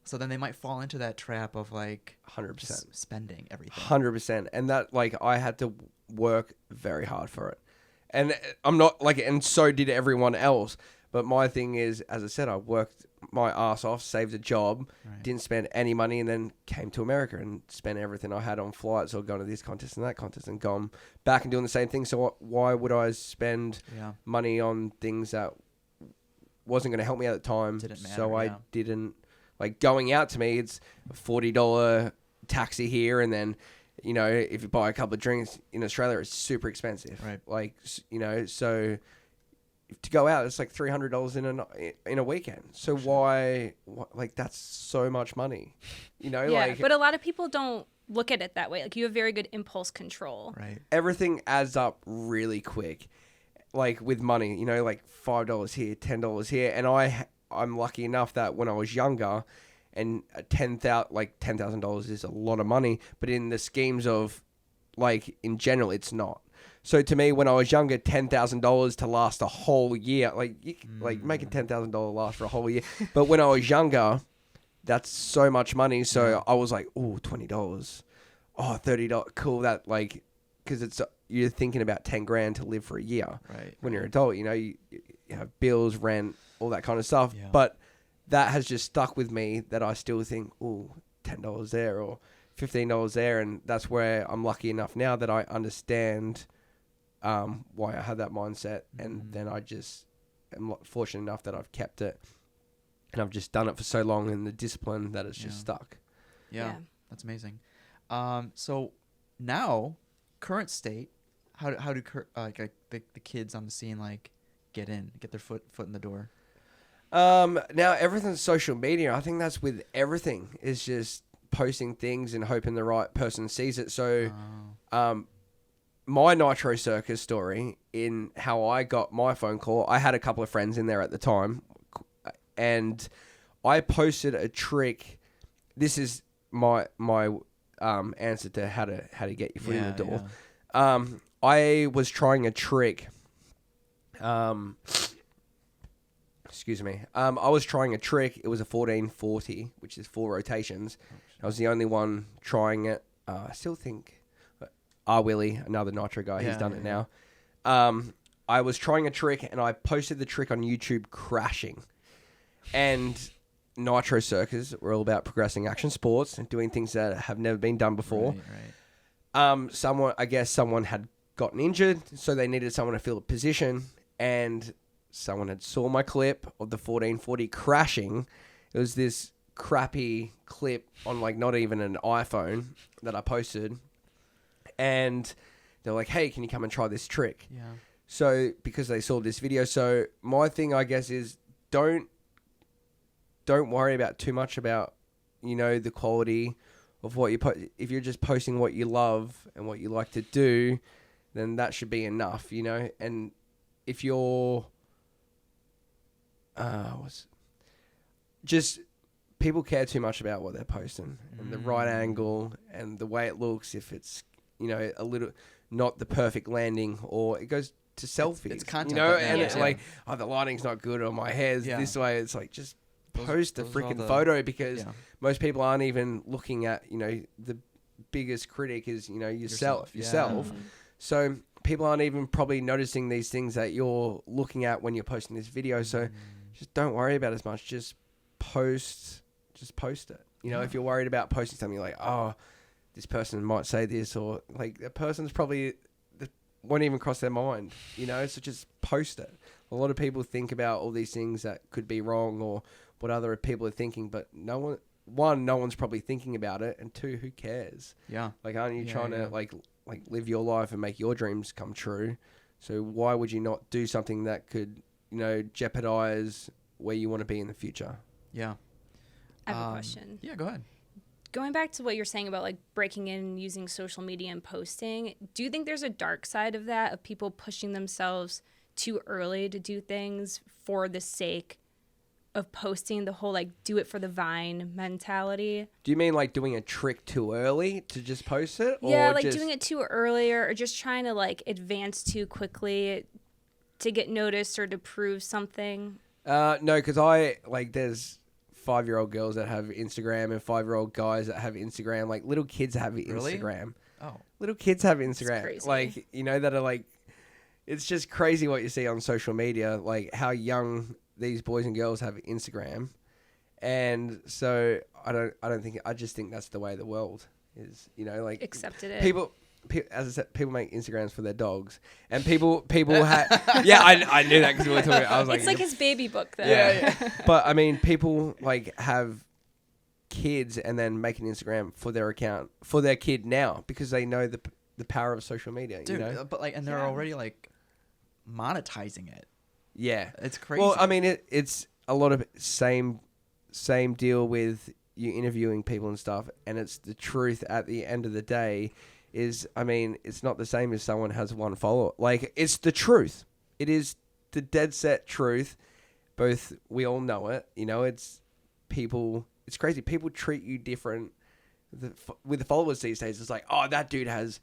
So then they might fall into that trap of like 100%. just spending everything. 100%. And that, I had to work very hard for it. And I'm not and so did everyone else. But my thing is, as I said, I worked my ass off, saved a job, didn't spend any money, and then came to America and spent everything I had on flights or going to this contest and that contest and gone back and doing the same thing. So why would I spend money on things that wasn't going to help me at the time? Didn't matter, so I didn't, going out to me, it's a $40 taxi here, and then, if you buy a couple of drinks in Australia, it's super expensive. Right. So to go out, it's like $300 in a weekend. So why, that's so much money, Yeah, but a lot of people don't look at it that way. Like, you have very good impulse control. Right. Everything adds up really quick. With money, $5 here, $10 here. And I'm lucky enough that when I was younger, and $10,000 is a lot of money, but in the schemes of, in general, it's not. So to me, when I was younger, $10,000 to last a whole year, like making $10,000 last for a whole year. But when I was younger, that's so much money. So I was like, oh, $20. Oh, $30. Cool. That like, because you're thinking about 10 grand to live for a year. Right. When you're an adult, you have bills, rent, all that kind of stuff. Yeah. But that has just stuck with me that I still think, oh, $10 there or $15 there. And that's where I'm lucky enough now that I understand why I had that mindset. And then I just am fortunate enough that I've kept it. And I've just done it for so long in the discipline that it's just stuck. Yeah. That's amazing. So now, current state, how do the kids on the scene like get their foot in the door? Now everything's social media. I think that's with everything. Is just posting things and hoping the right person sees it. So, my Nitro Circus story in how I got my phone call. I had a couple of friends in there at the time, and I posted a trick. This is my answer to how to get your foot in the door. Yeah. I was trying a trick. Excuse me. I was trying a trick. It was a 1440, which is 4 rotations. I was the only one trying it. I still think Willie, another Nitro guy, he's done it now. I was trying a trick, and I posted the trick on YouTube crashing. And Nitro Circus, we're all about progressing action sports and doing things that have never been done before. Right. Someone had gotten injured, so they needed someone to fill a position, and someone had saw my clip of the 1440 crashing. It was this crappy clip on like not even an iPhone that I posted, and they're like, "Hey, can you come and try this trick?" Yeah. So because they saw this video, so my thing I guess is don't worry about too much about the quality of what you post. If you're just posting what you love and what you like to do, then that should be enough, And if you're just people care too much about what they're posting and the right angle and the way it looks. If it's a little not the perfect landing, or it goes to selfies, it's content, and it's like, oh, the lighting's not good, or my hair's this way. It's like, just post a freaking photo, because most people aren't even looking at the biggest critic is yourself. So people aren't even probably noticing these things that you're looking at when you're posting this video. So just don't worry about it as much. Just post it. If you're worried about posting something like, oh, this person might say this, or like that person's probably won't even cross their mind, so just post it. A lot of people think about all these things that could be wrong or what other people are thinking, but no one's probably thinking about it, and 2, who cares? Yeah. Like, aren't you trying to like live your life and make your dreams come true? So why would you not do something that could, jeopardize where you want to be in the future? Yeah. I have a question. Yeah, go ahead. Going back to what you're saying about like breaking in and using social media and posting, do you think there's a dark side of that, of people pushing themselves too early to do things for the sake of posting, the whole like do it for the Vine mentality? Do you mean like doing a trick too early to just post it? Yeah, or like just doing it too early, or just trying to like advance too quickly to get noticed or to prove something? No, because there's 5-year-old girls that have Instagram and 5-year-old guys that have Instagram. Like little kids have Instagram. Really? Oh, little kids have Instagram. Crazy. Like, that are like, it's just crazy what you see on social media, like how young these boys and girls have Instagram. And so I just think that's the way the world is, like Accepted it. People, as I said, people make Instagrams for their dogs, and people have. Yeah, I knew that because we were talking. I was like, it's like his baby book, though. Yeah. But I mean, people like have kids and then make an Instagram for their account for their kid now because they know the power of social media. Dude, but like, and they're already like monetizing it. Yeah, it's crazy. Well, I mean, it's a lot of same deal with you interviewing people and stuff, and it's the truth at the end of the day. It's not the same as someone has one follower. Like, it's the truth. It is the dead set truth. We all know it. It's crazy. People treat you different with the followers these days, it's like, oh, that dude has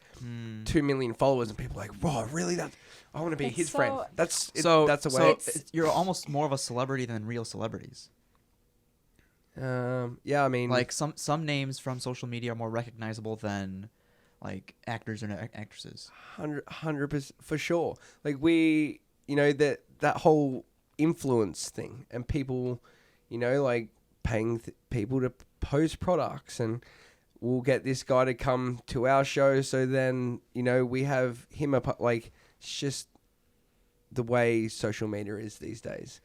2 million followers, and people are like, wow, really? I want to be his friend. That's the way. You're almost more of a celebrity than real celebrities. Yeah, I mean, like some names from social media are more recognizable than like actors and actresses. 100% for sure. Like that whole influence thing, and people, like paying people to post products, and we'll get this guy to come to our show, so then we have him up. Like, it's just the way social media is these days.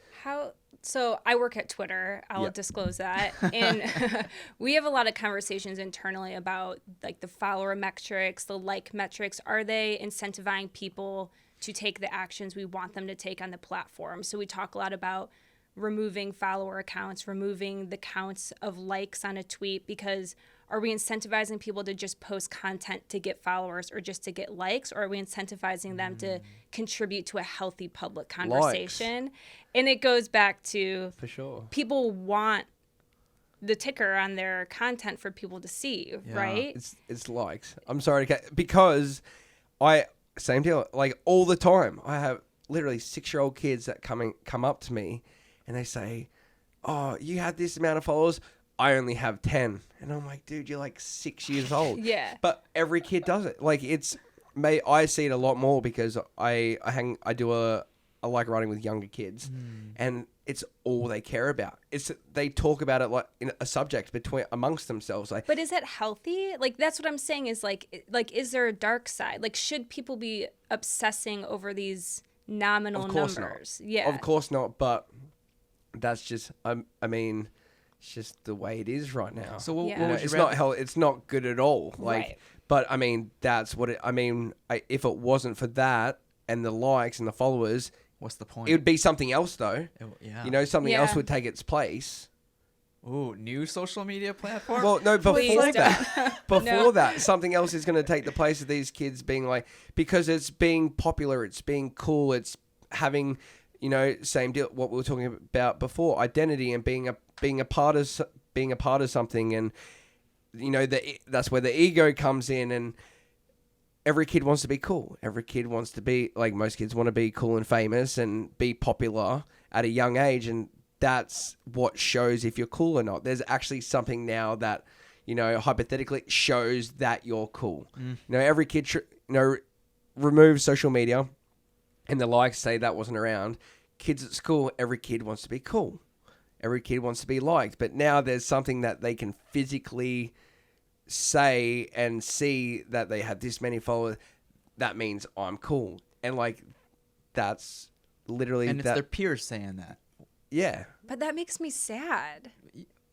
So I work at Twitter. I'll disclose that. And we have a lot of conversations internally about like the follower metrics, the like metrics. Are they incentivizing people to take the actions we want them to take on the platform? So we talk a lot about removing follower accounts, removing the counts of likes on a tweet, because are we incentivizing people to just post content to get followers or just to get likes? Or are we incentivizing them to contribute to a healthy public conversation? Likes. And it goes back to, for sure, people want the ticker on their content for people to see, right? It's likes. I'm sorry, because same deal, like all the time. I have literally 6-year-old kids that come up to me and they say, oh, you have this amount of followers, I only have 10. And I'm like, dude, you're like 6 years old. Yeah. But every kid does it. Like, I see it a lot more because I like riding with younger kids, and it's all they care about. They talk about it like in a subject amongst themselves. Like, but is it healthy? Like, that's what I'm saying is like, is there a dark side? Like, should people be obsessing over these nominal numbers? Not. Yeah. Of course not. But that's just, I mean, it's just the way it is right now. So it's not good at all. Like, right. But I mean, that's what it. I mean, if it wasn't for that and the likes and the followers, what's the point? It would be something else, though. Something else would take its place. Ooh, new social media platform? Well, no, before that, something else is going to take the place of these kids being like, because it's being popular, it's being cool, it's having, same deal. What we were talking about before, identity and being a part of something, and that's where the ego comes in, and every kid wants to be cool. Every kid wants to be, like, most kids want to be cool and famous and be popular at a young age, and that's what shows if you're cool or not. There's actually something now that, hypothetically shows that you're cool. Every kid, remove social media and the likes say that wasn't around. Kids at school, every kid wants to be cool. Every kid wants to be liked. But now there's something that they can physically say and see that they have this many followers. That means I'm cool. And, like, that's literally... And it's their peers saying that. Yeah. But that makes me sad.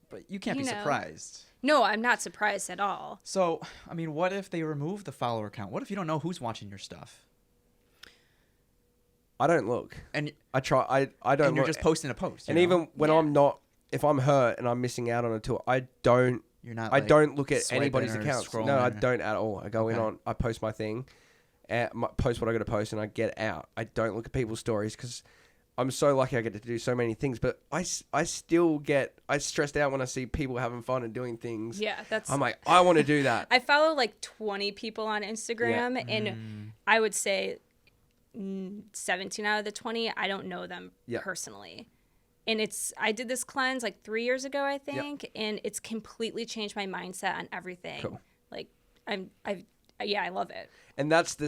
But you can't be surprised. No, I'm not surprised at all. So, I mean, what if they remove the follower count? What if you don't know who's watching your stuff? I don't look. And I try. I don't. And you're just posting a post. And even when I'm not, if I'm hurt and I'm missing out on a tour, I don't. You're not. I don't look at anybody's accounts. No, I don't at all. I go in on. I post my thing, post what I got to post, and I get out. I don't look at people's stories because I'm so lucky I get to do so many things. But I still get stressed out when I see people having fun and doing things. Yeah, I'm like, I want to do that. I follow like 20 people on Instagram, and I would say 17 out of the 20, I don't know them personally. And I did this cleanse like 3 years ago, I think, and it's completely changed my mindset on everything. Cool. Like, I love it. And that's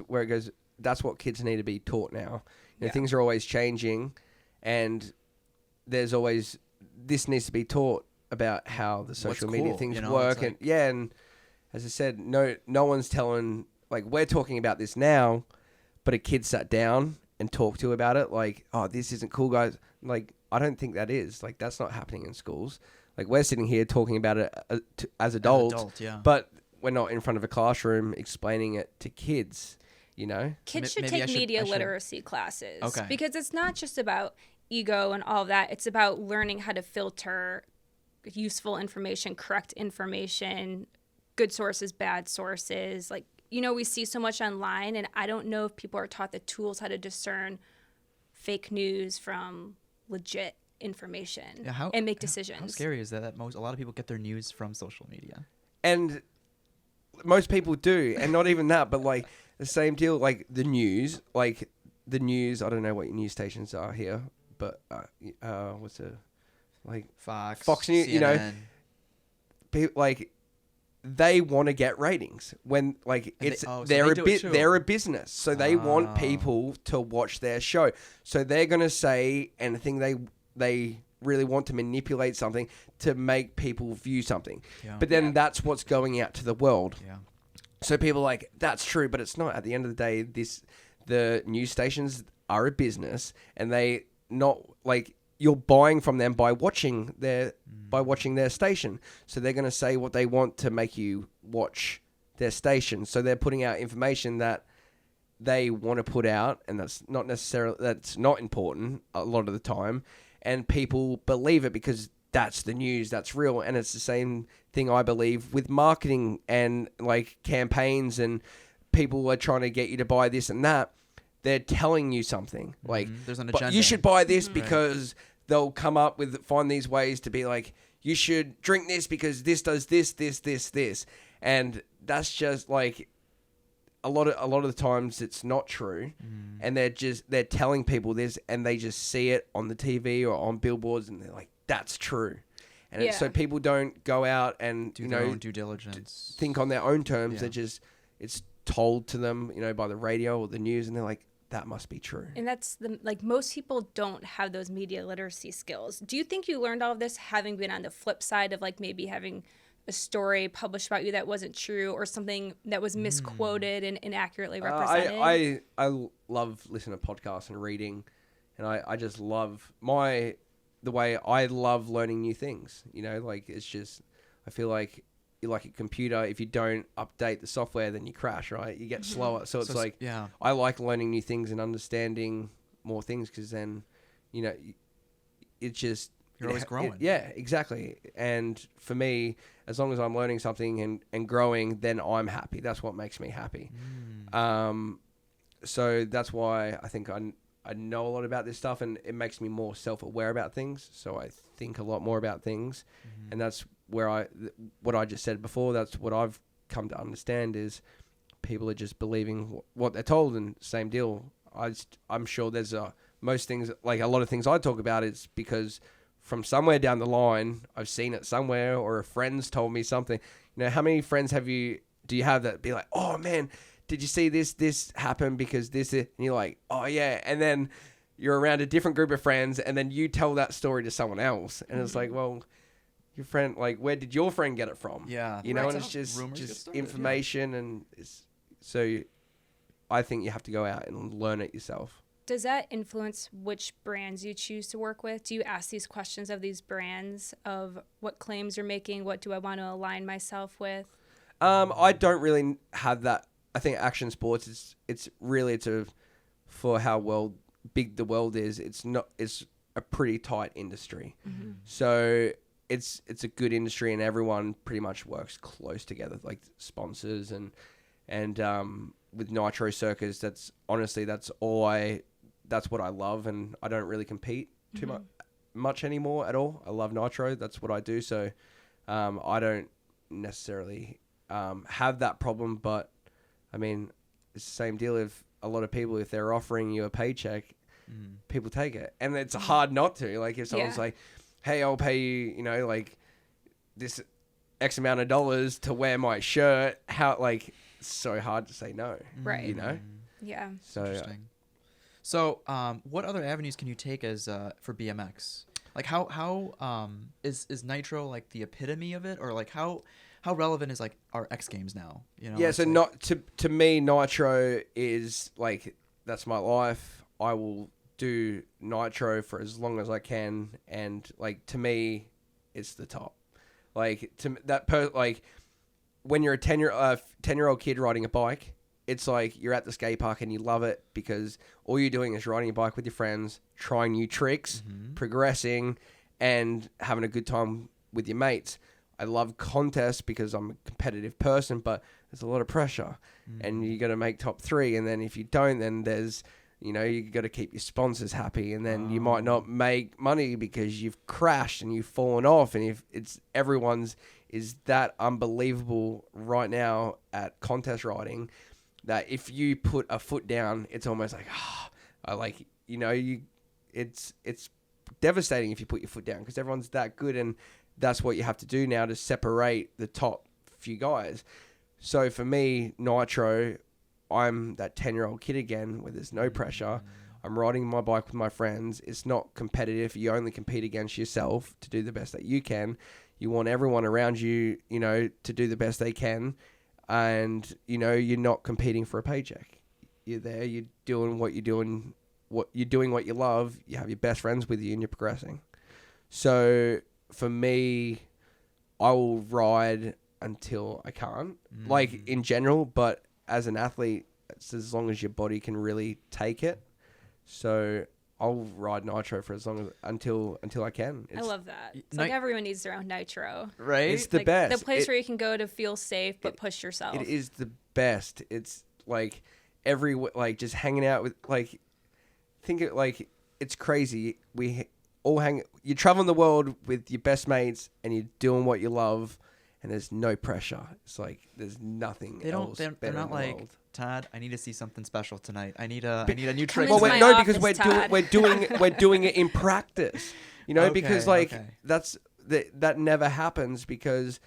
where it goes. That's what kids need to be taught now. Things are always changing, and there's always, this needs to be taught about how the social media things work. Like, and as I said, no one's telling, like, we're talking about this now, but a kid sat down and talked to about it, like, oh, this isn't cool, guys. Like, I don't think that is. Like, that's not happening in schools. Like, we're sitting here talking about it as adults, but we're not in front of a classroom explaining it to kids, Kids should take media literacy classes. Okay. Because it's not just about ego and all of that. It's about learning how to filter useful information, correct information, good sources, bad sources. Like, we see so much online, and I don't know if people are taught the tools how to discern fake news from legit information and make decisions. How scary is that? A lot of people get their news from social media. And most people do, and not even that, but like the same deal, like the news, I don't know what your news stations are here, but what's it, like Fox News, CNN. you know, people, like, they want to get ratings when, like, they're a business, so they want people to watch their show, so they're gonna say anything they really want to manipulate something to make people view something. Yeah. But then that's what's going out to the world. Yeah. So people are like, that's true, but it's not. At the end of the day, the news stations are a business, and they not like you're buying from them by watching their station. So they're going to say what they want to make you watch their station. So they're putting out information that they want to put out, and that's not important a lot of the time. And people believe it because that's the news, that's real. And it's the same thing, I believe, with marketing and like campaigns, and people are trying to get you to buy this and that. They're telling you something. Like, there's an agenda. You should buy this because they'll come up with, find these ways to be like, you should drink this because this does this, this, this, this. And that's just like, a lot of the times it's not true, and they're telling people this, and they just see it on the TV or on billboards, and they're like, that's true. And so people don't go out and do their own due diligence, think on their own terms. They're just, it's told to them, by the radio or the news, and they're like, that must be true. And that's most people don't have those media literacy skills. Do you think you learned all of this having been on the flip side of like maybe having a story published about you that wasn't true, or something that was misquoted and inaccurately represented? I love listening to podcasts and reading, and I just love the way I love learning new things. Like, it's just, I feel like you're like a computer. If you don't update the software, then you crash, right? You get slower. So it's like, I like learning new things and understanding more things, because then, it just, you're always growing. Yeah, exactly. And for me, as long as I'm learning something and growing, then I'm happy. That's what makes me happy. So that's why I think I know a lot about this stuff, and it makes me more self-aware about things. So I think a lot more about things. And that's where what I just said before, that's what I've come to understand, is people are just believing what they're told, and same deal. I'm sure there's most things, like a lot of things I talk about, it's because from somewhere down the line, I've seen it somewhere, or a friend's told me something. How many friends do you have that be like, oh man, did you see this happened because this, and you're like, oh yeah. And then you're around a different group of friends, and then you tell that story to someone else. And it's like, well, your friend, like, where did your friend get it from? Yeah. And it's just information. And so I think you have to go out and learn it yourself. Does that influence which brands you choose to work with? Do you ask these questions of these brands of what claims you're making? What do I want to align myself with? I don't really have that. I think action sports it's for how big the world is. It's a pretty tight industry. So it's a good industry, and everyone pretty much works close together, like sponsors and with Nitro Circus, that's what I love, and I don't really compete too much anymore at all. I love Nitro. That's what I do. So I don't necessarily have that problem, but I mean, it's the same deal. If a lot of people, if they're offering you a paycheck, people take it, and it's hard not to. Like, if someone's like, hey, I'll pay you, like this X amount of dollars to wear my shirt, how, like, it's so hard to say no. Right. Yeah. So interesting. So, what other avenues can you take as for BMX? Like, how is Nitro like the epitome of it, or like how relevant is like our X Games now? Yeah. So not to me, Nitro is like, that's my life. I will do Nitro for as long as I can, and like, to me, it's the top. Like, when you're a 10-year-old kid riding a bike, it's like you're at the skate park and you love it, because all you're doing is riding a bike with your friends, trying new tricks, progressing, and having a good time with your mates. I love contests because I'm a competitive person, but there's a lot of pressure, and you got to make top 3. And then if you don't, then there's, You got to keep your sponsors happy, and then you might not make money because you've crashed and you've fallen off, and if everyone's is that unbelievable right now at contest riding that if you put a foot down, it's almost like it's devastating if you put your foot down because everyone's that good, and that's what you have to do now to separate the top few guys. So for me, Nitro, I'm that 10-year-old kid again where there's no pressure. I'm riding my bike with my friends. It's not competitive. You only compete against yourself to do the best that you can. You want everyone around you, to do the best they can. And, you're not competing for a paycheck. You're there, you're doing what you're doing, what you love. You have your best friends with you and you're progressing. So for me, I will ride until I can't, like in general, but as an athlete, it's as long as your body can really take it. So I'll ride Nitro for as long as until I can. I love that. It's like everyone needs their own Nitro. Right? It's the best. The place where you can go to feel safe but push yourself. It is the best. It's like just hanging out with it's crazy. We all you're traveling the world with your best mates and you're doing what you love. And there's no pressure. It's like there's nothing else better they're not in the like, world. Todd, I need to see something special tonight. I need a new trick. Well, tonight." no, because we're doing it in practice. Because that never happens because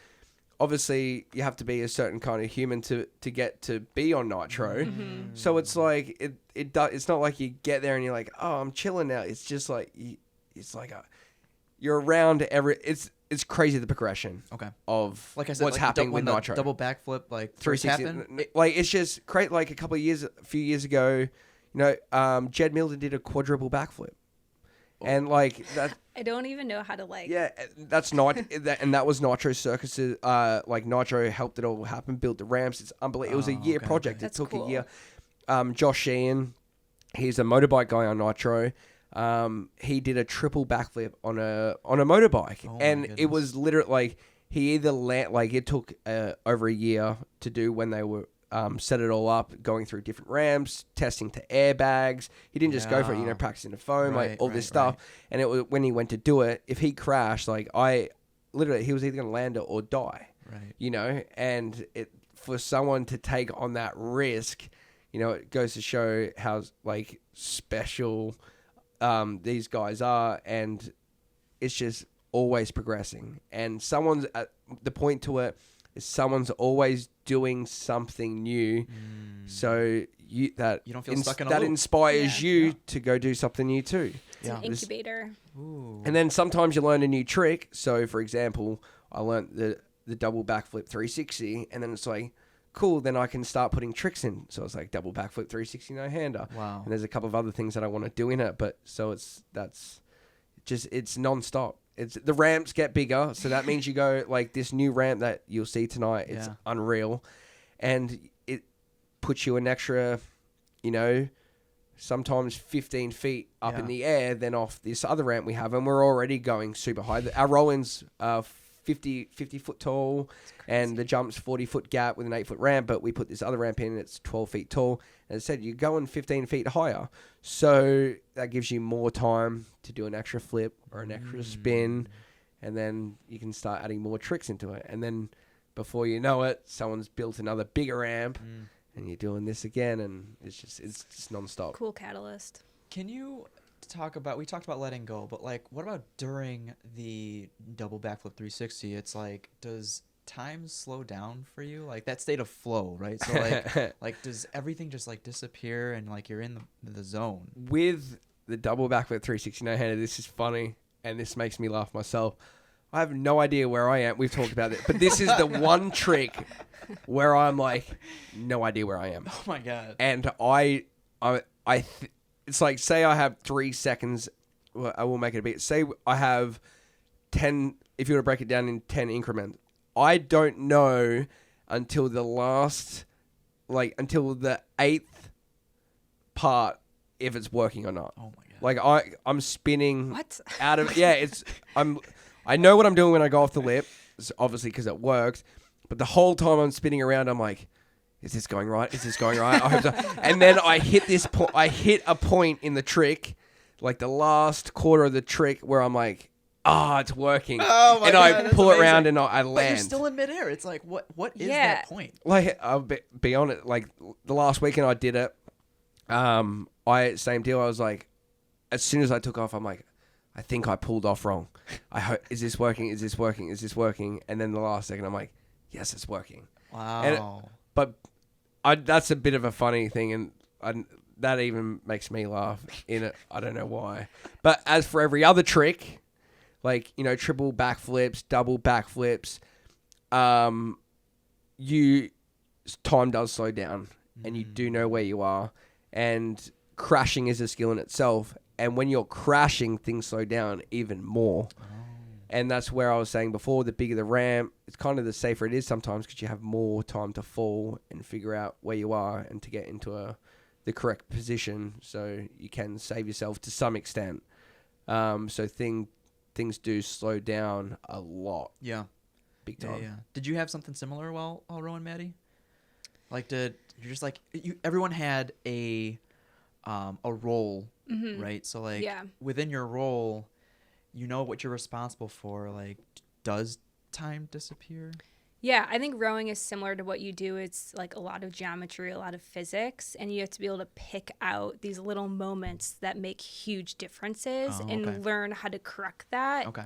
obviously you have to be a certain kind of human to get to be on Nitro. Mm-hmm. So it's like it's not like you get there and you're like, oh, I'm chilling now. It's just like you're around it's crazy the progression. Okay. Of like I said, what's happening with the Nitro. double backflip, like 360. It's just great. Like a few years ago, Jed Milton did a quadruple backflip, and like that. I don't even know how to like. Yeah, that's not and that was Nitro Circus. Like Nitro helped it all happen, built the ramps. It's unbelievable. It was a year project. That's it took cool. a year. Josh Sheehan, he's a motorbike guy on Nitro. He did a triple backflip on a motorbike, and it was literally like he either it took over a year to do when they were set it all up, going through different ramps, testing to airbags. He didn't just go for it, practicing the foam, all this stuff. And it was when he went to do it, if he crashed, he was either gonna land it or die. Right. And for someone to take on that risk, it goes to show how special these guys are, and it's just always progressing. And the point to it is someone's always doing something new, so you don't feel stuck in a loop. That inspires you to go do something new too. It's an incubator. Ooh. And then sometimes you learn a new trick. So for example, I learned the double backflip 360, and then it's like, cool, then I can start putting tricks in. So it's like double backflip 360 no-hander. Wow. And there's a couple of other things that I want to do in it, but so it's non-stop. The ramps get bigger, so that means you go like this new ramp that you'll see tonight. It's unreal, and it puts you an extra, sometimes 15 feet up in the air, then off this other ramp we have, and we're already going super high. Our roll-ins 50 foot tall, and the jump's 40-foot gap with an 8-foot ramp, but we put this other ramp in and it's 12 feet tall. As I said, you're going 15 feet higher, so that gives you more time to do an extra flip or an extra spin, and then you can start adding more tricks into it, and then before you know it, someone's built another bigger ramp, and you're doing this again, and it's just non-stop. Cool catalyst. Can you we talked about letting go, but what about during the double backflip 360? It's like, does time slow down for you? Like that state of flow, right? So does everything just disappear and you're in the zone? With the double backflip 360 no-hander, this is funny and this makes me laugh myself. I have no idea where I am. We've talked about it, but this is the one trick where I'm no idea where I am. Oh my God. And it's like, say I have 3 seconds. Well, I will make it a bit. Say I have 10, if you were to break it down in 10 increments. I don't know until the until the 8th part if it's working or not. Oh my God. I'm spinning What? out of, I know what I'm doing when I go off the lip, obviously because it works. But the whole time I'm spinning around, I'm like, is this going right? Is this going right? I hope so. And then I hit this point. I hit a point in the trick, like the last quarter of the trick, where I'm like, it's working. Oh my and God, I that's pull it around amazing. and I land. But you're still in midair. It's like, what is that point? Like, I'll be on it. Like the last weekend I did it. Same deal. I was like, as soon as I took off, I'm like, I think I pulled off wrong. I hope, is this working? Is this working? Is this working? And then the last second, I'm like, yes, it's working. Wow. That's a bit of a funny thing, and that even makes me laugh in it. I don't know why. But as for every other trick, like, triple backflips, double backflips, time does slow down, and you do know where you are. And crashing is a skill in itself. And when you're crashing, things slow down even more. Oh. And that's where I was saying before, the bigger the ramp, it's kind of the safer it is sometimes because you have more time to fall and figure out where you are and to get into the correct position so you can save yourself to some extent. So things do slow down a lot. Yeah. Big time. Yeah. Did you have something similar while rowing, Maddie? Like, everyone had a role, right? So like within your role, what you're responsible for. Like, does time disappear? Yeah, I think rowing is similar to what you do. It's like a lot of geometry, a lot of physics, and you have to be able to pick out these little moments that make huge differences and learn how to correct that. Okay.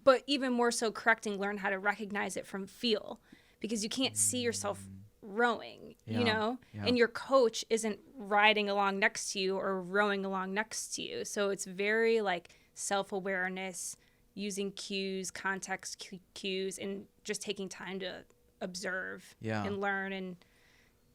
But even more so learn how to recognize it from feel, because you can't see yourself rowing, and your coach isn't riding along next to you or rowing along next to you. So it's very like self-awareness, using cues, context cues, and just taking time to observe and learn, and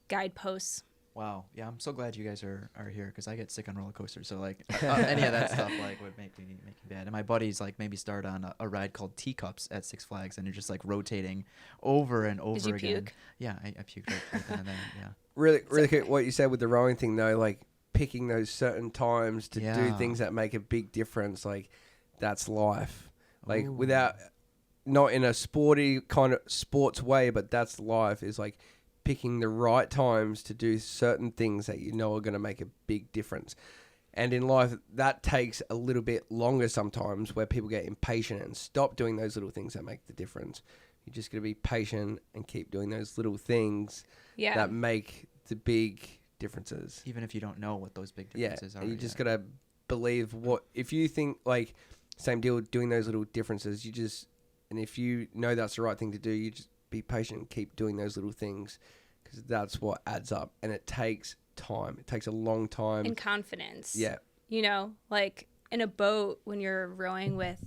guideposts. Wow. Yeah, I'm so glad you guys are here because I get sick on roller coasters. So like any of that stuff like would make me bad. And my buddies like maybe start on a ride called Teacups at Six Flags, and you're just like rotating over and over again. Did you puke? Yeah, I puked right then and there. Yeah. Really quick, what you said with the rowing thing though, like picking those certain times to do things that make a big difference, like that's life. Like not in a sporty kind of sports way, but that's life, is like picking the right times to do certain things that are going to make a big difference. And in life, that takes a little bit longer sometimes, where people get impatient and stop doing those little things that make the difference. You're just going to be patient and keep doing those little things that make the big differences. Even if you don't know what those big differences are. You just got to believe if you think like same deal doing those little differences, and if you know that's the right thing to do, you just be patient and keep doing those little things, because that's what adds up, and it takes time. It takes a long time. And confidence. Yeah. Like in a boat when you're rowing with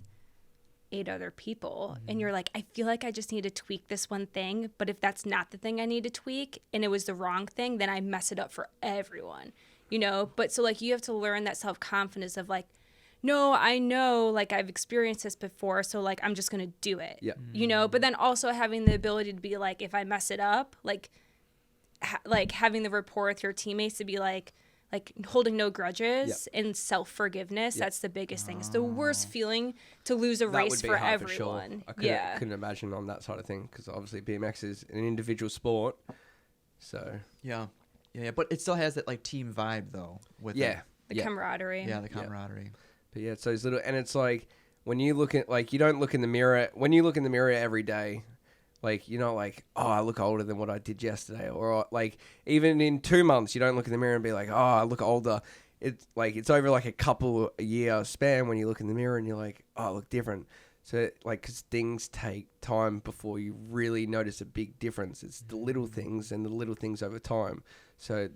8 other people and you're like, I feel like I just need to tweak this one thing, but if that's not the thing I need to tweak and it was the wrong thing, then I mess it up for everyone, But so like you have to learn that self-confidence of like, no, I know, like I've experienced this before, so like I'm just gonna do it. Yeah. But then also having the ability to be like, if I mess it up, like having the rapport with your teammates to be like holding no grudges and self-forgiveness. That's the biggest thing. It's the worst feeling to lose a race for everyone. For sure. I couldn't imagine on that side of thing, because obviously BMX is an individual sport. So yeah, but it still has that like team vibe though. With the camaraderie. Yeah, the camaraderie. But yeah, it's those little, and it's like when you look at, like, you don't look in the mirror. When you look in the mirror every day, like, you're not like, oh, I look older than what I did yesterday. Or like, even in 2 months, you don't look in the mirror and be like, oh, I look older. It's like, it's over like a year span when you look in the mirror and you're like, oh, I look different. So like, because things take time before you really notice a big difference. It's the little things and the little things over time. So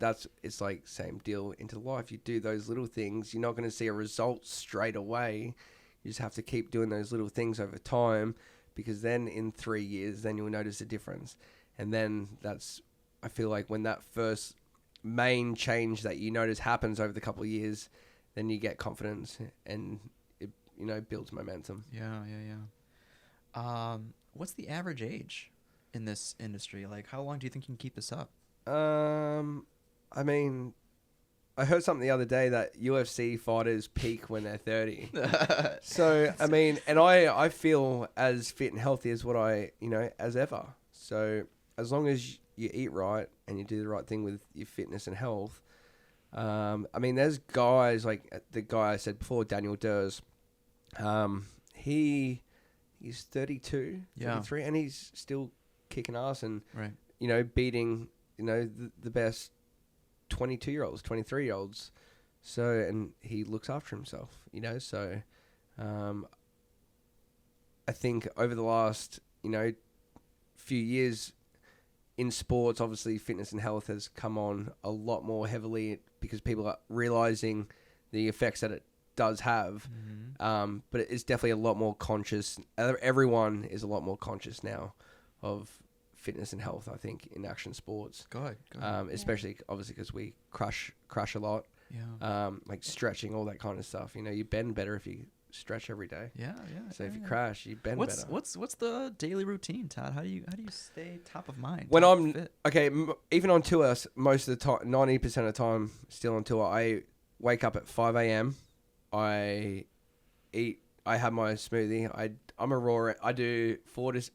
it's like same deal into life. You do those little things, you're not going to see a result straight away. You just have to keep doing those little things over time, because then in 3 years, then you'll notice a difference. And then I feel like when that first main change that you notice happens over the couple of years, then you get confidence and it, builds momentum. Yeah. What's the average age in this industry? Like, how long do you think you can keep this up? I mean, I heard something the other day that UFC fighters peak when they're 30. So, I feel as fit and healthy as as ever. So, as long as you eat right and you do the right thing with your fitness and health. I mean, there's guys like the guy I said before, Daniel Durs. He's 32, 33, and he's still kicking ass and, Right. you know, beating, you know, the best 22-year-olds, 23-year-olds. So, and he looks after himself, you know. So, I think over the last, you know, few years in sports, obviously fitness and health has come on a lot more heavily because people are realizing the effects that it does have. But it's definitely a lot more conscious. Everyone is a lot more conscious now of fitness and health, I think, in action sports. Good. Especially, obviously, because we crush a lot. Yeah. Like stretching, all that kind of stuff. You know, you bend better if you stretch every day. Yeah. So if you crash, you bend better. What's the daily routine, Todd? How do you stay top of mind? When I'm fit? okay, even on tour, most of the time, 90% of the time, still on tour, I wake up at 5 a.m. I have my smoothie. I'm a raw. I do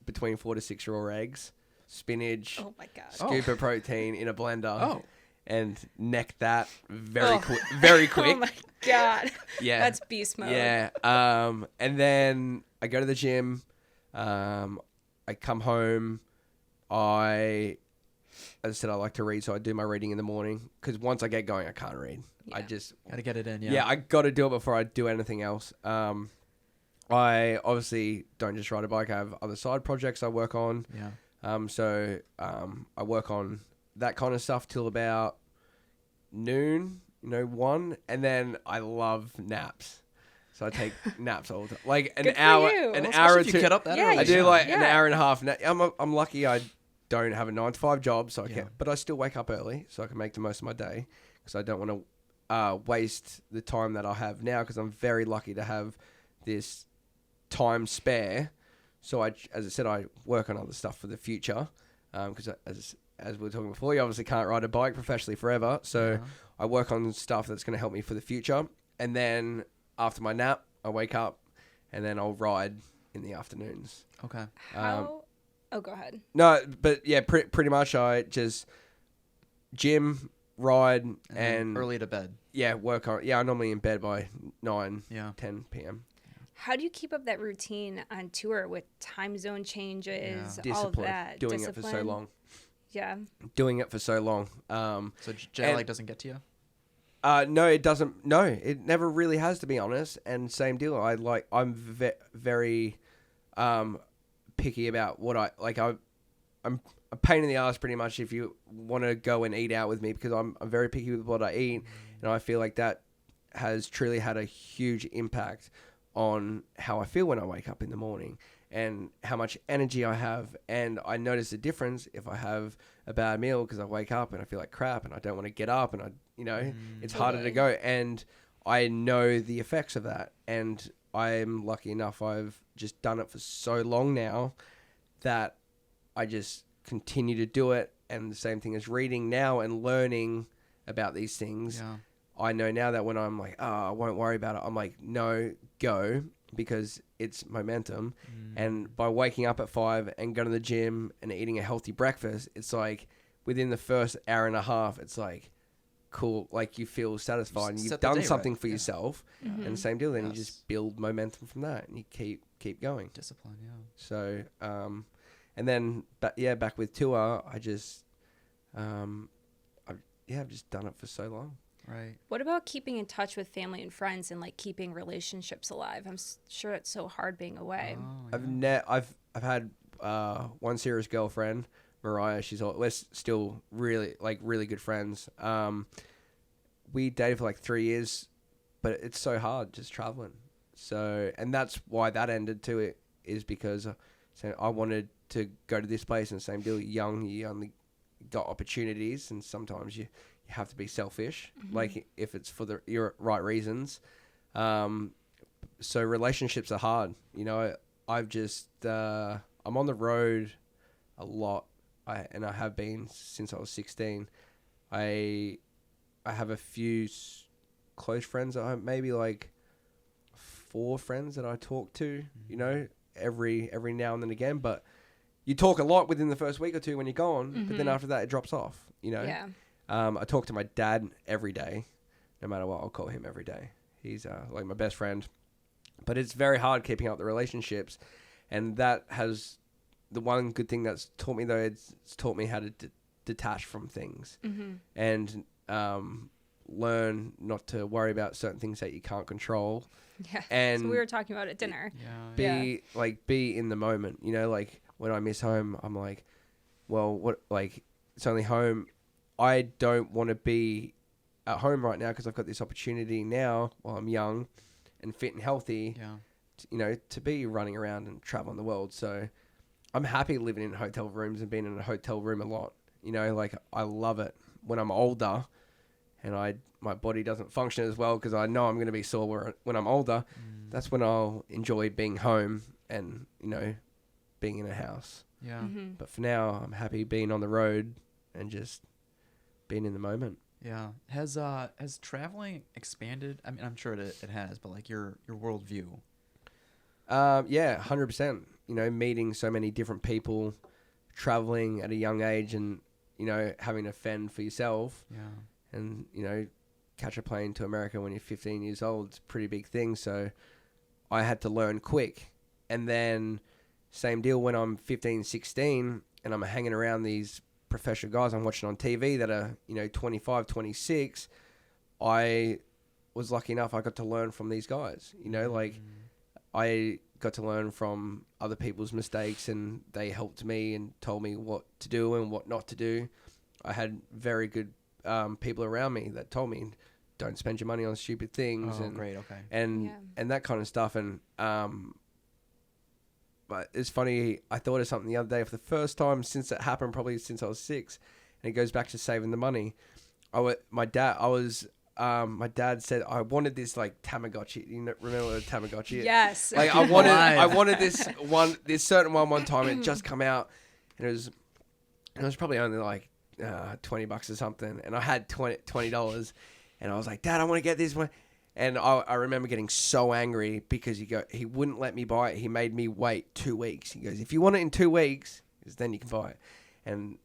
between 4 to 6 raw eggs, spinach. Oh my god. Scoop of protein in a blender. Oh. And neck that very quick. Oh my god. Yeah. That's beast mode. Yeah. And then I go to the gym. I come home. As I said, I like to read, so I do my reading in the morning. Because once I get going, I can't read. Yeah. I just Gotta get it in. yeah, I got to do it before I do anything else. I obviously don't just ride a bike. I have other side projects I work on. Yeah. So I work on that kind of stuff till about noon, 1, and then I love naps. So I take naps all the time, like an Good for hour, you. an Well, hour or If you two. get up that Yeah, early. I do like an Yeah. hour and a half. I'm lucky I don't have a 9 to 5 job, so I Yeah. can. But I still wake up early, so I can make the most of my day because I don't want to waste the time that I have now because I'm very lucky to have this time spare. So as I said, I work on other stuff for the future because as we were talking before, you obviously can't ride a bike professionally forever. So I work on stuff that's going to help me for the future. And then after my nap, I wake up and then I'll ride in the afternoons. Okay. How? Go ahead. No, but yeah, pretty much I just gym, ride, and early to bed. yeah, work on. Yeah, I'm normally in bed by 9, Yeah. 10 p.m. How do you keep up that routine on tour with time zone changes, Yeah. all of Discipline. that? Doing it for so long. Yeah. Doing it for so long. So jet lag doesn't get to you? No, it doesn't. No, it never really has, to be honest. And same deal. I'm very picky about what I like. I'm a pain in the ass pretty much if you want to go and eat out with me because I'm very picky with what I eat, and I feel like that has truly had a huge impact on how I feel when I wake up in the morning and how much energy I have. And I notice a difference if I have a bad meal because I wake up and I feel like crap and I don't want to get up and it's harder to go. And I know the effects of that. And I'm lucky enough, I've just done it for so long now that I just continue to do it. And the same thing as reading now and learning about these things. Yeah. I know now that when I'm like, I won't worry about it, I'm like, no, go, because it's momentum. And by waking up at 5 and going to the gym and eating a healthy breakfast, it's like within the first hour and a half, it's like cool. Like you feel satisfied and Set you've the done day something right. for Yeah. yourself. Mm-hmm. And same deal. Then you Yes. just build momentum from that and you keep going. Discipline, yeah. So, and then, back with tour, I just, I've just done it for so long. Right. What about keeping in touch with family and friends and like keeping relationships alive? I'm sure it's so hard being away. Oh, I've had one serious girlfriend, Mariah. We're still really good friends. We dated for like 3 years, but it's so hard just traveling. So, and that's why that ended too. It is because I wanted to go to this place, and same deal. Young, you only got opportunities, and sometimes you have to be selfish, like if it's for your right reasons. So relationships are hard. I've just I'm on the road a lot, and I have been since I was 16. I have a few close friends. Maybe like 4 friends that I talk to. Every now and then again. But you talk a lot within the first week or two when you're gone, but then after that it drops off, you know? Yeah. I talk to my dad every day. No matter what, I'll call him every day. He's like my best friend. But it's very hard keeping up the relationships. And that has the one good thing that's taught me, though, it's taught me how to detach from things and learn not to worry about certain things that you can't control. Yeah. And so we were talking about at dinner. Be in the moment, you know, like when I miss home, I'm like, well, what, like, it's only home. I don't want to be at home right now because I've got this opportunity now while I'm young and fit and healthy, you know, to be running around and traveling the world. So I'm happy living in hotel rooms and being in a hotel room a lot. You know, like I love it when I'm older and my body doesn't function as well because I know I'm going to be sore when I'm older. That's when I'll enjoy being home and, you know, being in a house. Yeah. But for now, I'm happy being on the road and just being in the moment. Yeah. Has traveling expanded? I mean, I'm sure it has, but like your worldview. Yeah, 100%. You know, meeting so many different people, traveling at a young age and, you know, having to fend for yourself. Yeah. And, you know, catch a plane to America when you're 15 years old. It's a pretty big thing. So I had to learn quick. And then same deal when I'm 15, 16 and I'm hanging around these professional guys I'm watching on TV that are, you know, 25, 26. I was lucky enough I got to learn from these guys. You know, like I got to learn from other people's mistakes and they helped me and told me what to do and what not to do. I had very good people around me that told me, don't spend your money on stupid things. Oh, great. Okay. And that kind of stuff. And, but it's funny, I thought of something the other day for the first time since it happened, probably since I was 6, and it goes back to saving the money. My dad said I wanted this like Tamagotchi. You know, remember the Tamagotchi? Yes. Like I wanted this certain one time. It just come out, and it was probably only like $20 or something, and I had $20, and I was like, Dad, I want to get this one. And I remember getting so angry because he wouldn't let me buy it. He made me wait 2 weeks. He goes, if you want it in 2 weeks, then you can buy it. And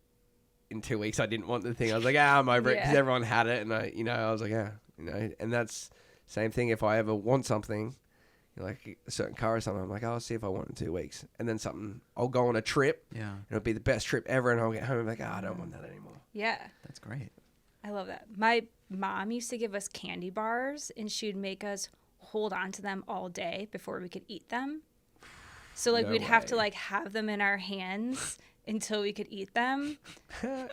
in 2 weeks, I didn't want the thing. I was like, I'm over it because everyone had it. And I was like, and that's same thing. If I ever want something, like a certain car or something, I'm like, I'll see if I want it in 2 weeks. And then I'll go on a trip. Yeah. And it'll be the best trip ever. And I'll get home and be like, I don't want that anymore. Yeah. That's great. I love that. My mom used to give us candy bars, and she'd make us hold on to them all day before we could eat them. So, like, we'd have to, like, have them in our hands until we could eat them.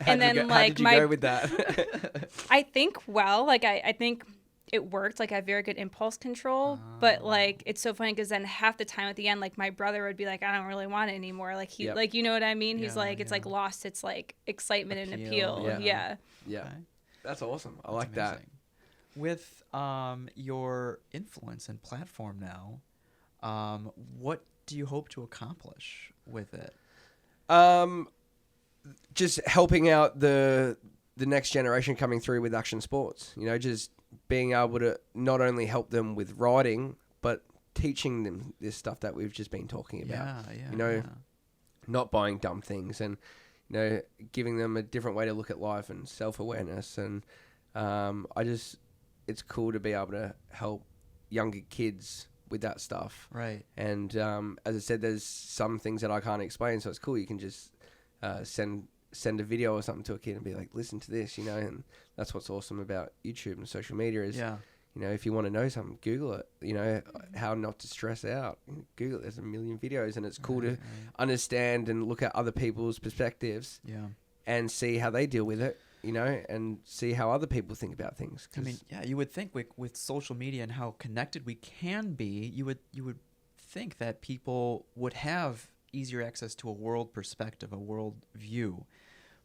And then, like, how did you go with that? I think, I think it worked. Like, I have very good impulse control. But, like, it's so funny because then half the time at the end, like, my brother would be like, I don't really want it anymore. Like, like, you know what I mean? He's like, it's, like, lost its, like, excitement and appeal. Yeah. Okay. That's awesome. I like that. With your influence and platform now, what do you hope to accomplish with it? Just helping out the next generation coming through with action sports. You know, just being able to not only help them with riding, but teaching them this stuff that we've just been talking about. You know, not buying dumb things and, you know, giving them a different way to look at life and self-awareness. And it's cool to be able to help younger kids with that stuff. Right. And as I said, there's some things that I can't explain, so it's cool. You can just send a video or something to a kid and be like, listen to this, you know. And that's what's awesome about YouTube and social media is, you know, if you want to know something, Google it. You know, how not to stress out. Google it. There's a million videos, and it's cool to understand and look at other people's perspectives and see how they deal with it, you know, and see how other people think about things. I mean, you would think with social media and how connected we can be, you would think that people would have easier access to a world perspective, a world view.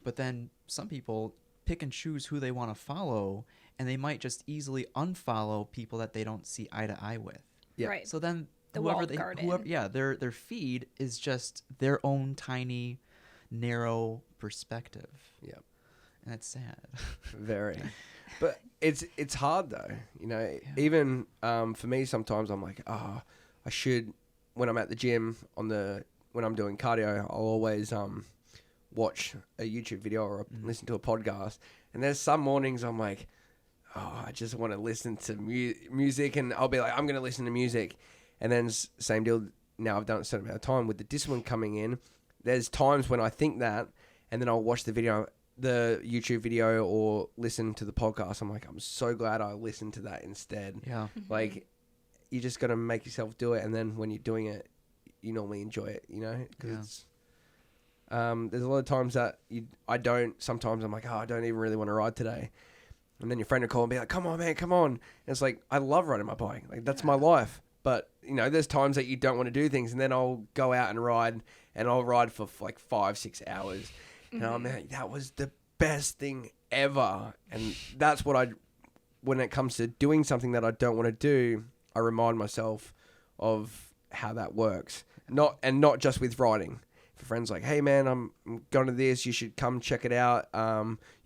But then some people pick and choose who they want to follow, and they might just easily unfollow people that they don't see eye to eye with. Yeah. Right. So then whoever their feed is just their own tiny, narrow perspective. Yeah. And that's sad. Very. But it's hard though, you know. Even for me sometimes I'm like, I should, when I'm at the gym on the when I'm doing cardio, I'll always watch a YouTube video or listen to a podcast. And there's some mornings I'm like, oh, I just want to listen to music, and I'll be like, I'm going to listen to music. And then same deal. Now I've done it a certain amount of time with the discipline coming in. There's times when I think that, and then I'll watch the YouTube video, or listen to the podcast. I'm like, I'm so glad I listened to that instead. Yeah. Like, you just got to make yourself do it. And then when you're doing it, you normally enjoy it, because it's, there's a lot of times that I don't. Sometimes I'm like, oh, I don't even really want to ride today. And then your friend will call and be like, come on, man, come on. And it's like, I love riding my bike. Like, that's my life. But, there's times that you don't want to do things. And then I'll go out and ride, and I'll ride for like 5-6 hours. And I'm like, that was the best thing ever. And that's what when it comes to doing something that I don't want to do, I remind myself of how that works. Not just with riding. If a friend's like, hey man, I'm going to this, you should come check it out.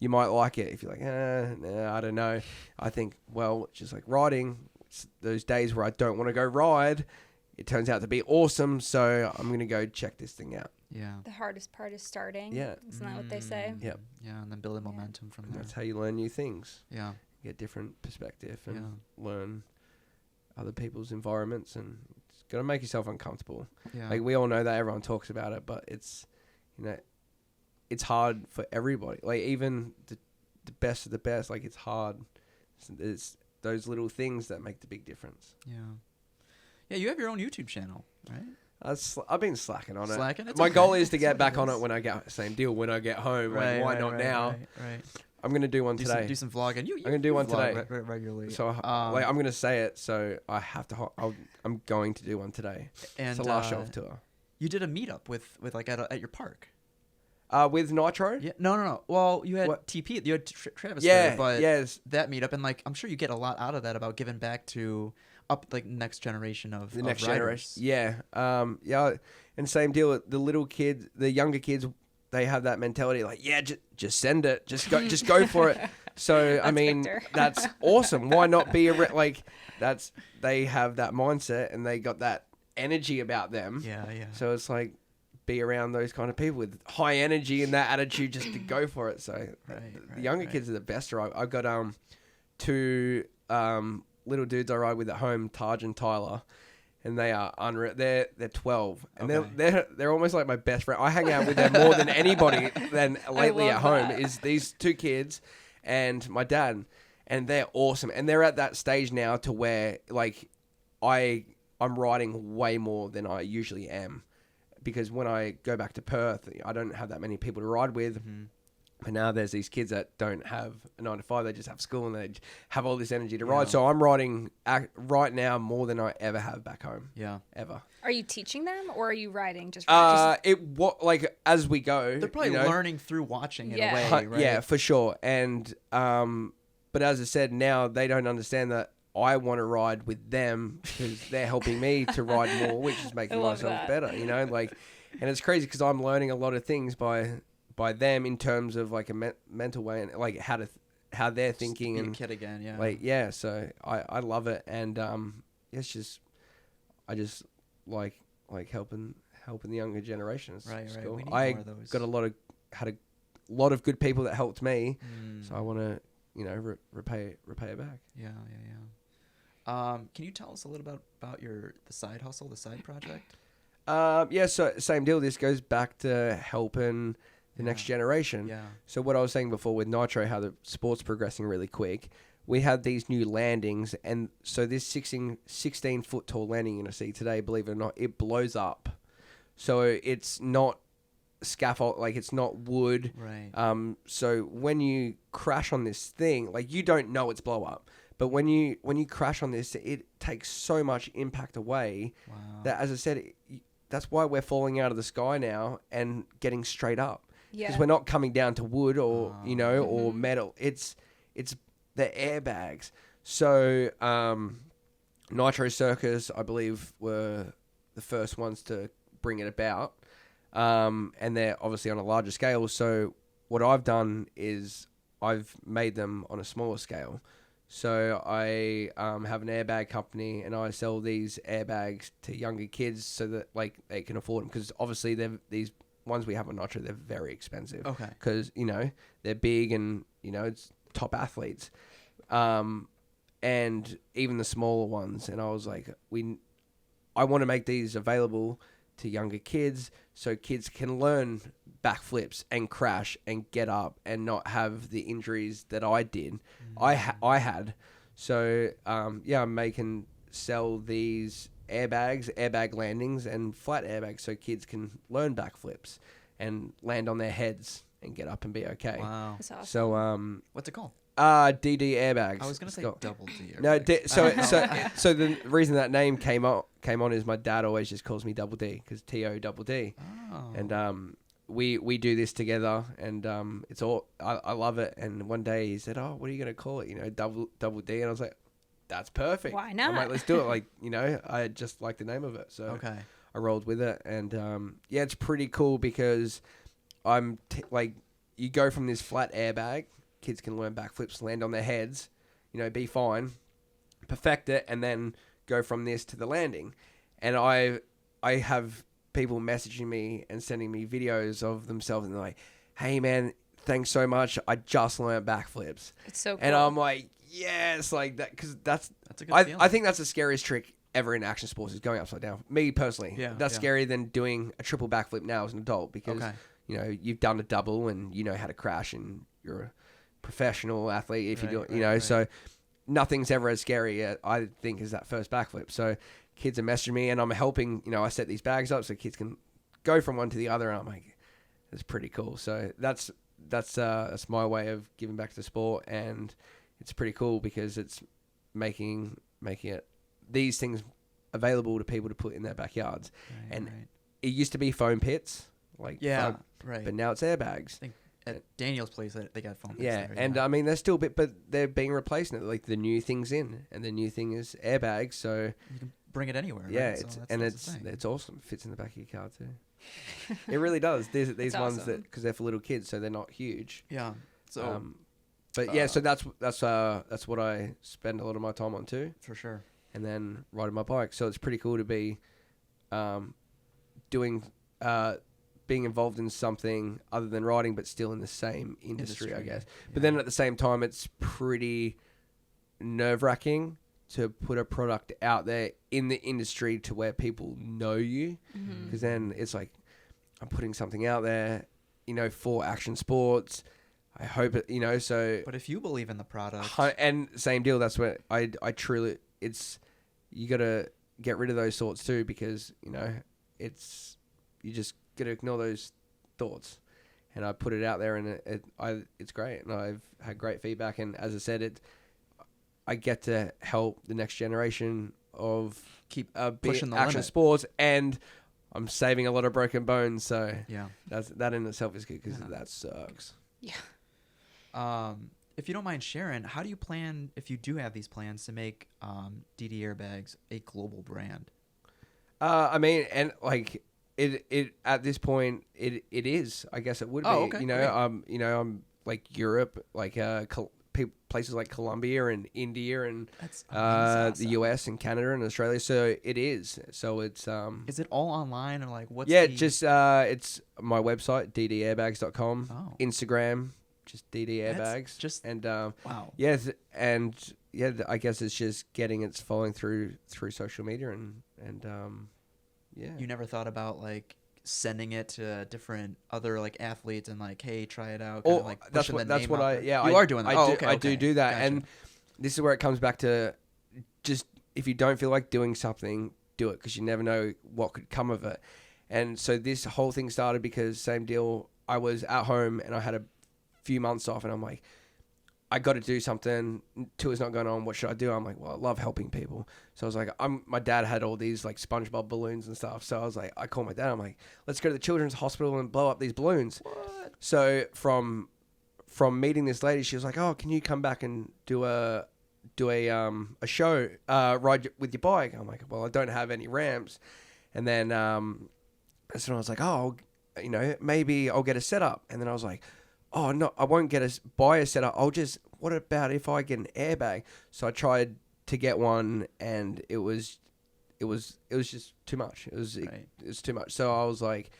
You might like it. If you're like, nah, I don't know. I think, well, just like riding, it's those days where I don't want to go ride, it turns out to be awesome, so I'm going to go check this thing out. Yeah. The hardest part is starting. Yeah. Isn't that what they say? Yeah. Yeah, and then building momentum from there. That's how you learn new things. Yeah. Get different perspective and learn other people's environments, and it's got to make yourself uncomfortable. Yeah. Like, we all know that, everyone talks about it, but it's, it's hard for everybody. Like, even the best of the best, like, it's hard. It's those little things that make the big difference. Yeah. Yeah, you have your own YouTube channel, right? I've been slacking on it. My okay. goal is to get back on it when I get, same deal, when I get home. Like, why not now? Right. I'm going to do one today. Do some vlogging. I'm going to do one today. Regularly. So I'm going to say it, so I have to, I'm going to do one today. And it's the last show of tour. You did a meetup with like at your park. With Nitro? Yeah, no. Well, you had TP, you had Travis there, but yes. that meetup, and like I'm sure you get a lot out of that about giving back to next generation of the next riders. generation. Yeah, and same deal. The little kids, the younger kids, they have that mentality like, yeah, just send it, just go for it. So I mean, that's awesome. Why not be they have that mindset, and they got that energy about them. Yeah. So it's like, be around those kind of people with high energy and that attitude just to go for it. So the younger kids are the best. Right? I've got two little dudes I ride with at home, Taj and Tyler, and they are unreal. They're 12, and they're almost like my best friend. I hang out with them more than anybody lately at home. Is these two kids and my dad, and they're awesome. And they're at that stage now to where like I'm riding way more than I usually am. Because when I go back to Perth, I don't have that many people to ride with. Mm-hmm. But now there's these kids that don't have a 9 to 5. They just have school, and they have all this energy to ride. So I'm riding right now more than I ever have back home. Yeah. Ever. Are you teaching them, or are you riding just? As we go. They're probably learning through watching in a way, right? Yeah, for sure. And but as I said, now they don't understand that I want to ride with them because they're helping me to ride more, which is making myself better, and it's crazy because I'm learning a lot of things by them in terms of like a mental way, and like how they're thinking, just and be a kid again. Yeah. So I love it. And it's just, I just like helping the younger generation. It's right. cool. We need I more of those. had a lot of good people that helped me. So I want to, repay it back. Yeah. Can you tell us a little about the side hustle, the side project? So same deal. This goes back to helping the next generation. Yeah. So what I was saying before with Nitro, how the sport's progressing really quick. We had these new landings, and so this 16 foot tall landing you're going to see today, believe it or not, it blows up. So it's not scaffold, like it's not wood. Right. So when you crash on this thing, like you don't know it's blow up. But when you crash on this, it takes so much impact away that, as I said, that's why we're falling out of the sky now and getting straight up. Because we're not coming down to wood or or metal. It's the airbags. So Nitro Circus, I believe, were the first ones to bring it about, and they're obviously on a larger scale. So what I've done is I've made them on a smaller scale. So I have an airbag company, and I sell these airbags to younger kids so that like they can afford them, because obviously these ones we have on Nitro, they're very expensive. Okay. Because they're big, and it's top athletes, and even the smaller ones. And I was like, I want to make these available to younger kids so kids can learn backflips and crash and get up and not have the injuries that I did. I had. So I'm making sell these airbag landings and flat airbags so kids can learn backflips and land on their heads and get up and be okay. Wow. That's awesome. So what's it called? DDAirbags. I was gonna say double D. No, so the reason that name came on is my dad always just calls me Double D, because TODD. Oh. And we do this together, and it's all I love it. And one day he said, "Oh, what are you gonna call it? Double D." And I was like, "That's perfect. Why not? I'm like, let's do it." Like, I just like the name of it, so Okay. I rolled with it. And it's pretty cool because you go from this flat airbag. Kids can learn backflips, land on their heads, be fine, perfect it, and then go from this to the landing. And I have people messaging me and sending me videos of themselves, and they're like, "Hey man, thanks so much. I just learned backflips." It's so cool. And I'm like, yes, like that, because that's a good feeling. I think that's the scariest trick ever in action sports, is going upside down. Me personally, that's scarier than doing a triple backflip now as an adult, because you've done a double and you know how to crash, and you're a professional athlete if you do it, right. So nothing's ever as scary, I think, as that first backflip. So kids are messaging me, and I'm helping, I set these bags up so kids can go from one to the other, and I'm like, it's pretty cool. So that's my way of giving back to the sport, and it's pretty cool because it's making it these things available to people to put in their backyards. It used to be foam pits, foam, but now it's airbags. At Daniel's place, they got foam pits there, and I mean, they're still but they're being replaced now. Like, the new thing's in, and the new thing is airbags. So you can bring it anywhere. Yeah, right? it's awesome. It fits in the back of your car too. It really does. These ones awesome. that, because they're for little kids, so they're not huge. Yeah. So, so that's what I spend a lot of my time on too. For sure. And then riding my bike. So it's pretty cool to be being involved in something other than riding, but still in the same industry, I guess. Yeah. But then at the same time, it's pretty nerve-wracking to put a product out there in the industry to where people know you. Because then it's like, I'm putting something out there, for action sports. I hope it, so... But if you believe in the product... And same deal, that's where I truly... You got to get rid of those thoughts too, because, you just got to ignore those thoughts. And I put it out there, and it's great. And I've had great feedback. And as I said, I get to help the next generation of keep pushing the action limit. Sports, and I'm saving a lot of broken bones. So yeah, that in itself is good, because that sucks. Yeah. If you don't mind sharing, how do you plan, if you do have these plans, to make DDAirbags a global brand? I mean, and like it at this point, it is. I guess it would be. Okay, I'm like Europe, like places like Colombia and India and awesome. the US and Canada and Australia. So it is. So it's Is it all online, or like what's just it's my website, DDAirbags.com. Oh. Instagram, just DDAirbags. Wow. I guess it's just getting its following through social media and yeah. You never thought about like sending it to different other like athletes and like, hey, try it out. You are doing that. I do that. Gotcha. And this is where it comes back to, just if you don't feel like doing something, do it, because you never know what could come of it. And so this whole thing started because, same deal, I was at home and I had a few months off, and I'm like, I got to do something. Tour's not going on. What should I do? I'm like, well, I love helping people. So I was like, my dad had all these like SpongeBob balloons and stuff. So I was like, I called my dad. I'm like, let's go to the children's hospital and blow up these balloons. What? So from meeting this lady, she was like, oh, can you come back and do a show, ride with your bike? I'm like, well, I don't have any ramps. And then so I was like, oh, maybe I'll get a setup. And then I was like, oh no, I won't buy a setup. I'll just what about if I get an airbag? So I tried to get one, and it was just too much. It was too much. So I was like,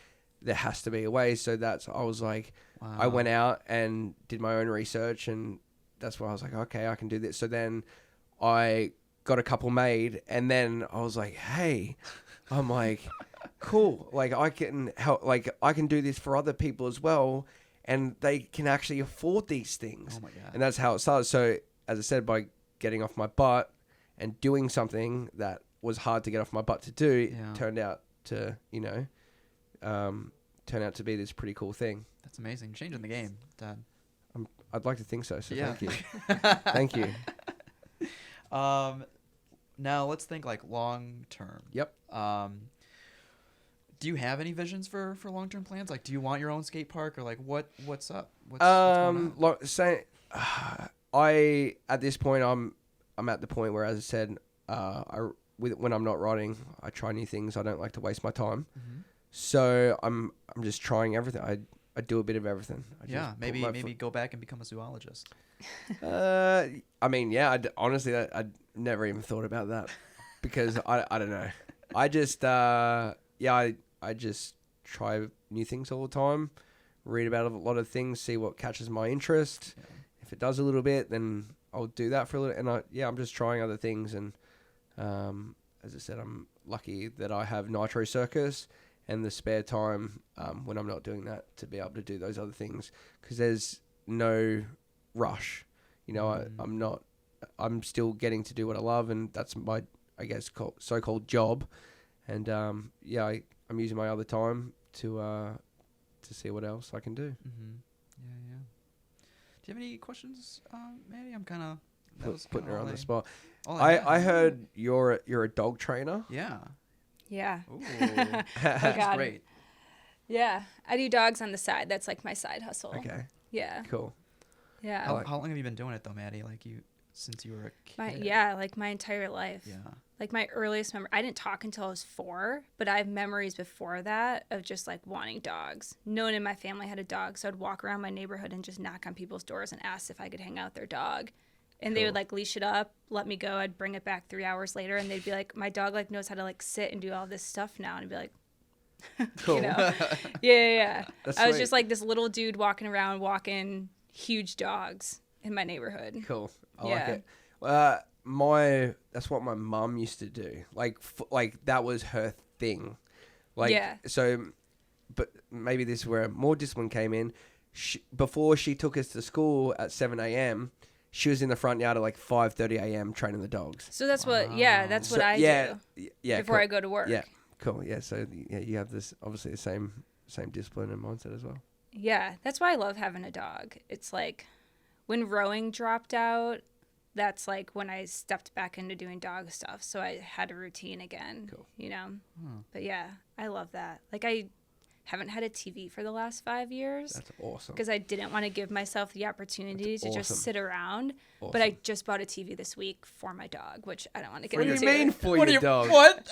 there has to be a way. So I was like, Wow. I went out and did my own research, and that's why I was like, okay, I can do this. So then I got a couple made, and then I was like, hey, I'm like, cool. Like I can help. Like I can do this for other people as well, and they can actually afford these things. Oh my God. And that's how it started. So as I said, by getting off my butt and doing something that was hard to get off my butt to do, turned out to be this pretty cool thing. That's amazing. Changing the game, Dad. I'd like to think so. So Yeah. thank you. Thank you. Now let's think like long term. Yep. Do you have any visions for long term plans? Like, do you want your own skate park, or like what's up? What's going on? I at this point I'm at the point where, as I said, when I'm not riding, I try new things. I don't like to waste my time. Mm-hmm. So I'm just trying everything. I do a bit of everything. Maybe go back and become a zoologist. I mean, yeah. Honestly, I never even thought about that because I don't know. I just I just try new things all the time. Read about a lot of things, see what catches my interest. Yeah. If it does a little bit, then I'll do that for a little. And I'm just trying other things. And as I said, I'm lucky that I have Nitro Circus and the spare time when I'm not doing that to be able to do those other things, because there's no rush. You know, I'm still getting to do what I love, and that's my, I guess, so-called job. And I'm using my other time to see what else I can do. Mm-hmm. Yeah. Do you have any questions, Maddie? I'm kind of Putting her on the spot. I heard you're a dog trainer. Yeah. Yeah. Ooh. Oh, That's God. great. Yeah. I do dogs on the side. That's like my side hustle. Okay. Yeah. Cool. Yeah. How long have you been doing it though, Maddie? Like since you were a kid? Like my entire life. Yeah. Like my earliest memory, I didn't talk until I was 4, but I have memories before that of just like wanting dogs. No one in my family had a dog, so I'd walk around my neighborhood and just knock on people's doors and ask if I could hang out with their dog. And they would like leash it up, let me go. I'd bring it back 3 hours later, and they'd be like, my dog like knows how to like sit and do all this stuff now. And I'd be like, Cool. you know? Yeah. That's I was sweet. just like this little dude walking around, walking huge dogs in my neighborhood. Cool. I Yeah. like it. That's what my mum used to do. Like that was her thing. Like, Yeah. So, but maybe this is where more discipline came in. Before she took us to school at 7 a.m., she was in the front yard at like 5:30 a.m. training the dogs. So that's what I do. Yeah. Before cool. I go to work. Yeah. Cool. Yeah. So you have this obviously the same discipline and mindset as well. Yeah, that's why I love having a dog. It's like when rowing dropped out, that's like when I stepped back into doing dog stuff. So I had a routine again, Cool. you know? But yeah, I love that. Like I haven't had a TV for the last 5 years. That's awesome. Because I didn't want to give myself the opportunity to just sit around. Awesome. But I just bought a TV this week for my dog, which I don't want to get What do into. you mean for your dog? What?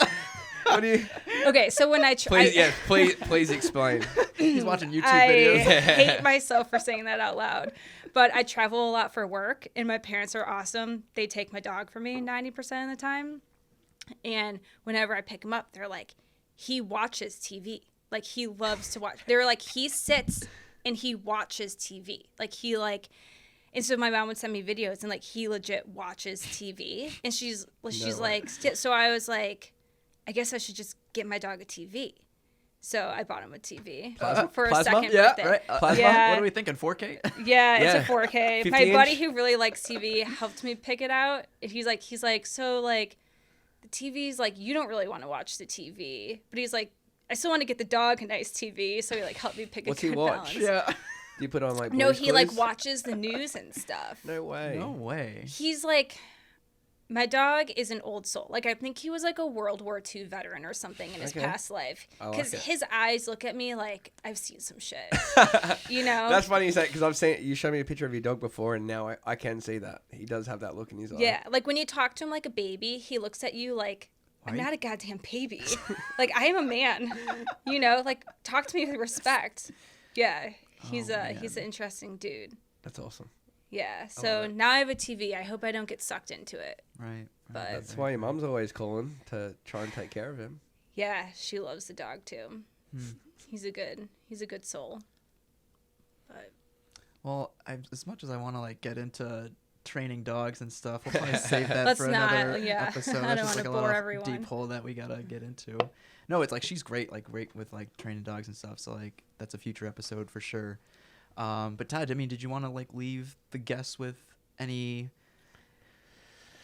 What do you? Okay, so when I Please explain. He's watching YouTube I videos. hate myself for saying that out loud. But I travel a lot for work, and my parents are awesome. They take my dog for me 90% of the time. And whenever I pick him up, they're like, he watches TV. Like, he loves to watch. They're like, he sits and he watches TV. And so my mom would send me videos, and, like, he legit watches TV. And she's like, so I was like, I guess I should just get my dog a TV. So I bought him a TV for a second birthday. Right. Plasma? Yeah. What are we thinking? 4K? Yeah, Yeah. it's a 4K. 50 My inch? buddy who really likes TV helped me pick it out. And he's like, so like the TV's like, you don't really want to watch the TV, but he's like, I still want to get the dog a nice TV. So he like helped me pick What's a he good watch? balance. Yeah. Do you put on like? No, Blue's he like Clues? watches the news and stuff. No way. No way. He's like, my dog is an old soul. Like, I think he was like a World War II veteran or something in his Okay. past life. I like Because it. his eyes look at me like, I've seen some shit. You know? That's funny you say, because I've seen you showed me a picture of your dog before, and now I can see that he does have that look in his eye. Yeah, like when you talk to him like a baby, he looks at you like, I'm not a goddamn baby. Like, I am a man. You know, like, talk to me with respect. Yeah, he's an interesting dude. That's awesome. Yeah. So now I have a TV. I hope I don't get sucked into it. Right. But That's why your mum's always calling to try and take care of him. yeah, she loves the dog too. He's a good soul. But Well, as much as I want to like get into training dogs and stuff, we'll probably save that Let's for not, another yeah. episode. I That's don't just like wanna a bore little everyone. deep hole that we gotta get into. No, it's like she's great with like training dogs and stuff. So like that's a future episode for sure. But Todd, I mean, did you want to like leave the guests with any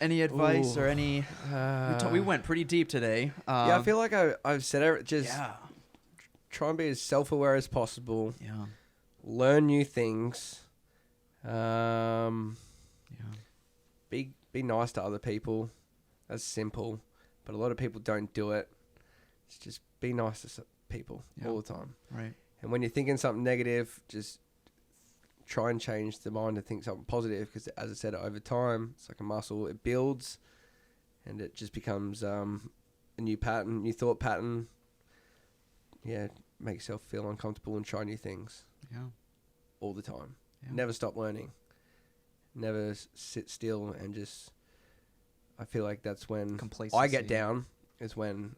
advice or any? We went pretty deep today. Yeah, I feel like I've said it. Just try and be as self-aware as possible. Yeah. Learn new things. Be nice to other people. That's simple, but a lot of people don't do it. It's just be nice to people all the time. Right. And when you're thinking something negative, just try and change the mind to think something positive. Because as I said, over time, it's like a muscle. It builds, and it just becomes a new pattern, new thought pattern. Yeah, make yourself feel uncomfortable and try new things. Yeah. All the time. Yeah. Never stop learning. Never sit still and just... I feel like that's when I get down, is when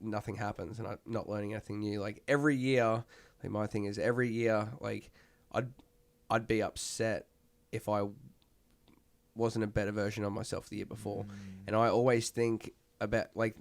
nothing happens and I'm not learning anything new. Like every year, like my thing is every year, like I'd be upset if I wasn't a better version of myself the year before. And I always think about like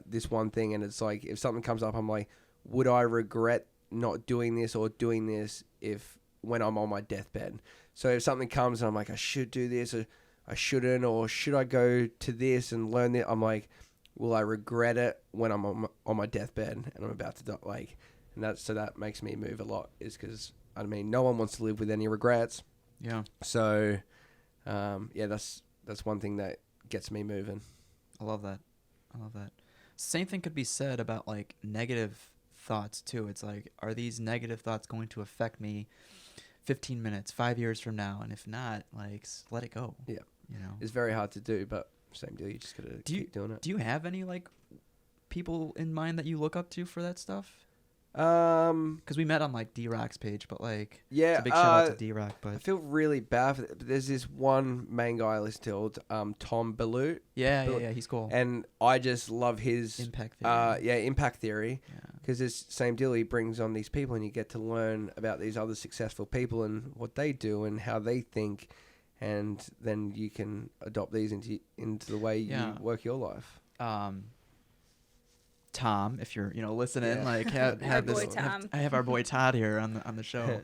this one thing, and it's like if something comes up, I'm like, would I regret not doing this or doing this if when I'm on my deathbed? So if something comes and I'm like, I should do this or I shouldn't, or should I go to this and learn that? I'm like, will I regret it when I'm on my deathbed and I'm about to die? Like, and that makes me move a lot, is because I mean, no one wants to live with any regrets. Yeah. So, that's one thing that gets me moving. I love that. Same thing could be said about like negative thoughts too. It's like, are these negative thoughts going to affect me 15 minutes, 5 years from now? And if not, like, let it go. Yeah. You know, It's very hard to do, but same deal. You just gotta keep doing it. Do you have any like people in mind that you look up to for that stuff? Because we met on like D-Rock's page, but like, yeah, it's a big shout out to D-Rock. But I feel really bad for it. But there's this one main guy I listen to, Tom Meyn. yeah, he's cool. And I just love his Impact theory. impact theory. Yeah. Because it's same deal. He brings on these people, and you get to learn about these other successful people and what they do and how they think, and then you can adopt these into the way you work your life. Tom, if you're listening, like have this. Tom. I have our boy Todd here on the show.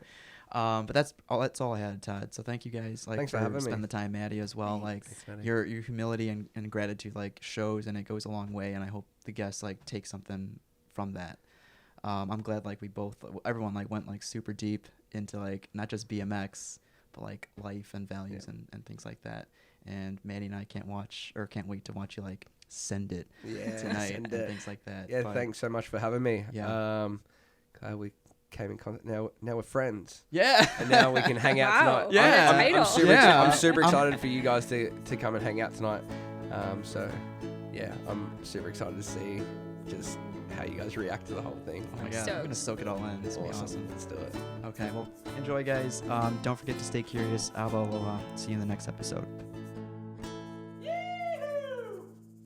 But that's all I had, Todd. So thank you guys Thanks for having me. spending the time, Maddie, as well. Like your humility and gratitude like shows, and it goes a long way. And I hope the guests like take something from that. I'm glad like everyone like went like super deep into like not just BMX, but like life and values and things like that. And Maddie and I can't wait to watch you like send it tonight and things like that. Yeah, thanks so much for having me. Yeah. We came in contact. Now we're friends. Yeah. And now we can hang out tonight. Yeah. I'm super excited for you guys to come and hang out tonight. So yeah, I'm super excited to see just how you guys react to the whole thing. Oh my god, I'm gonna soak it all in. This will be awesome. Let's do it. Okay, well, enjoy, guys. Don't forget to stay curious. Aloha. See you in the next episode.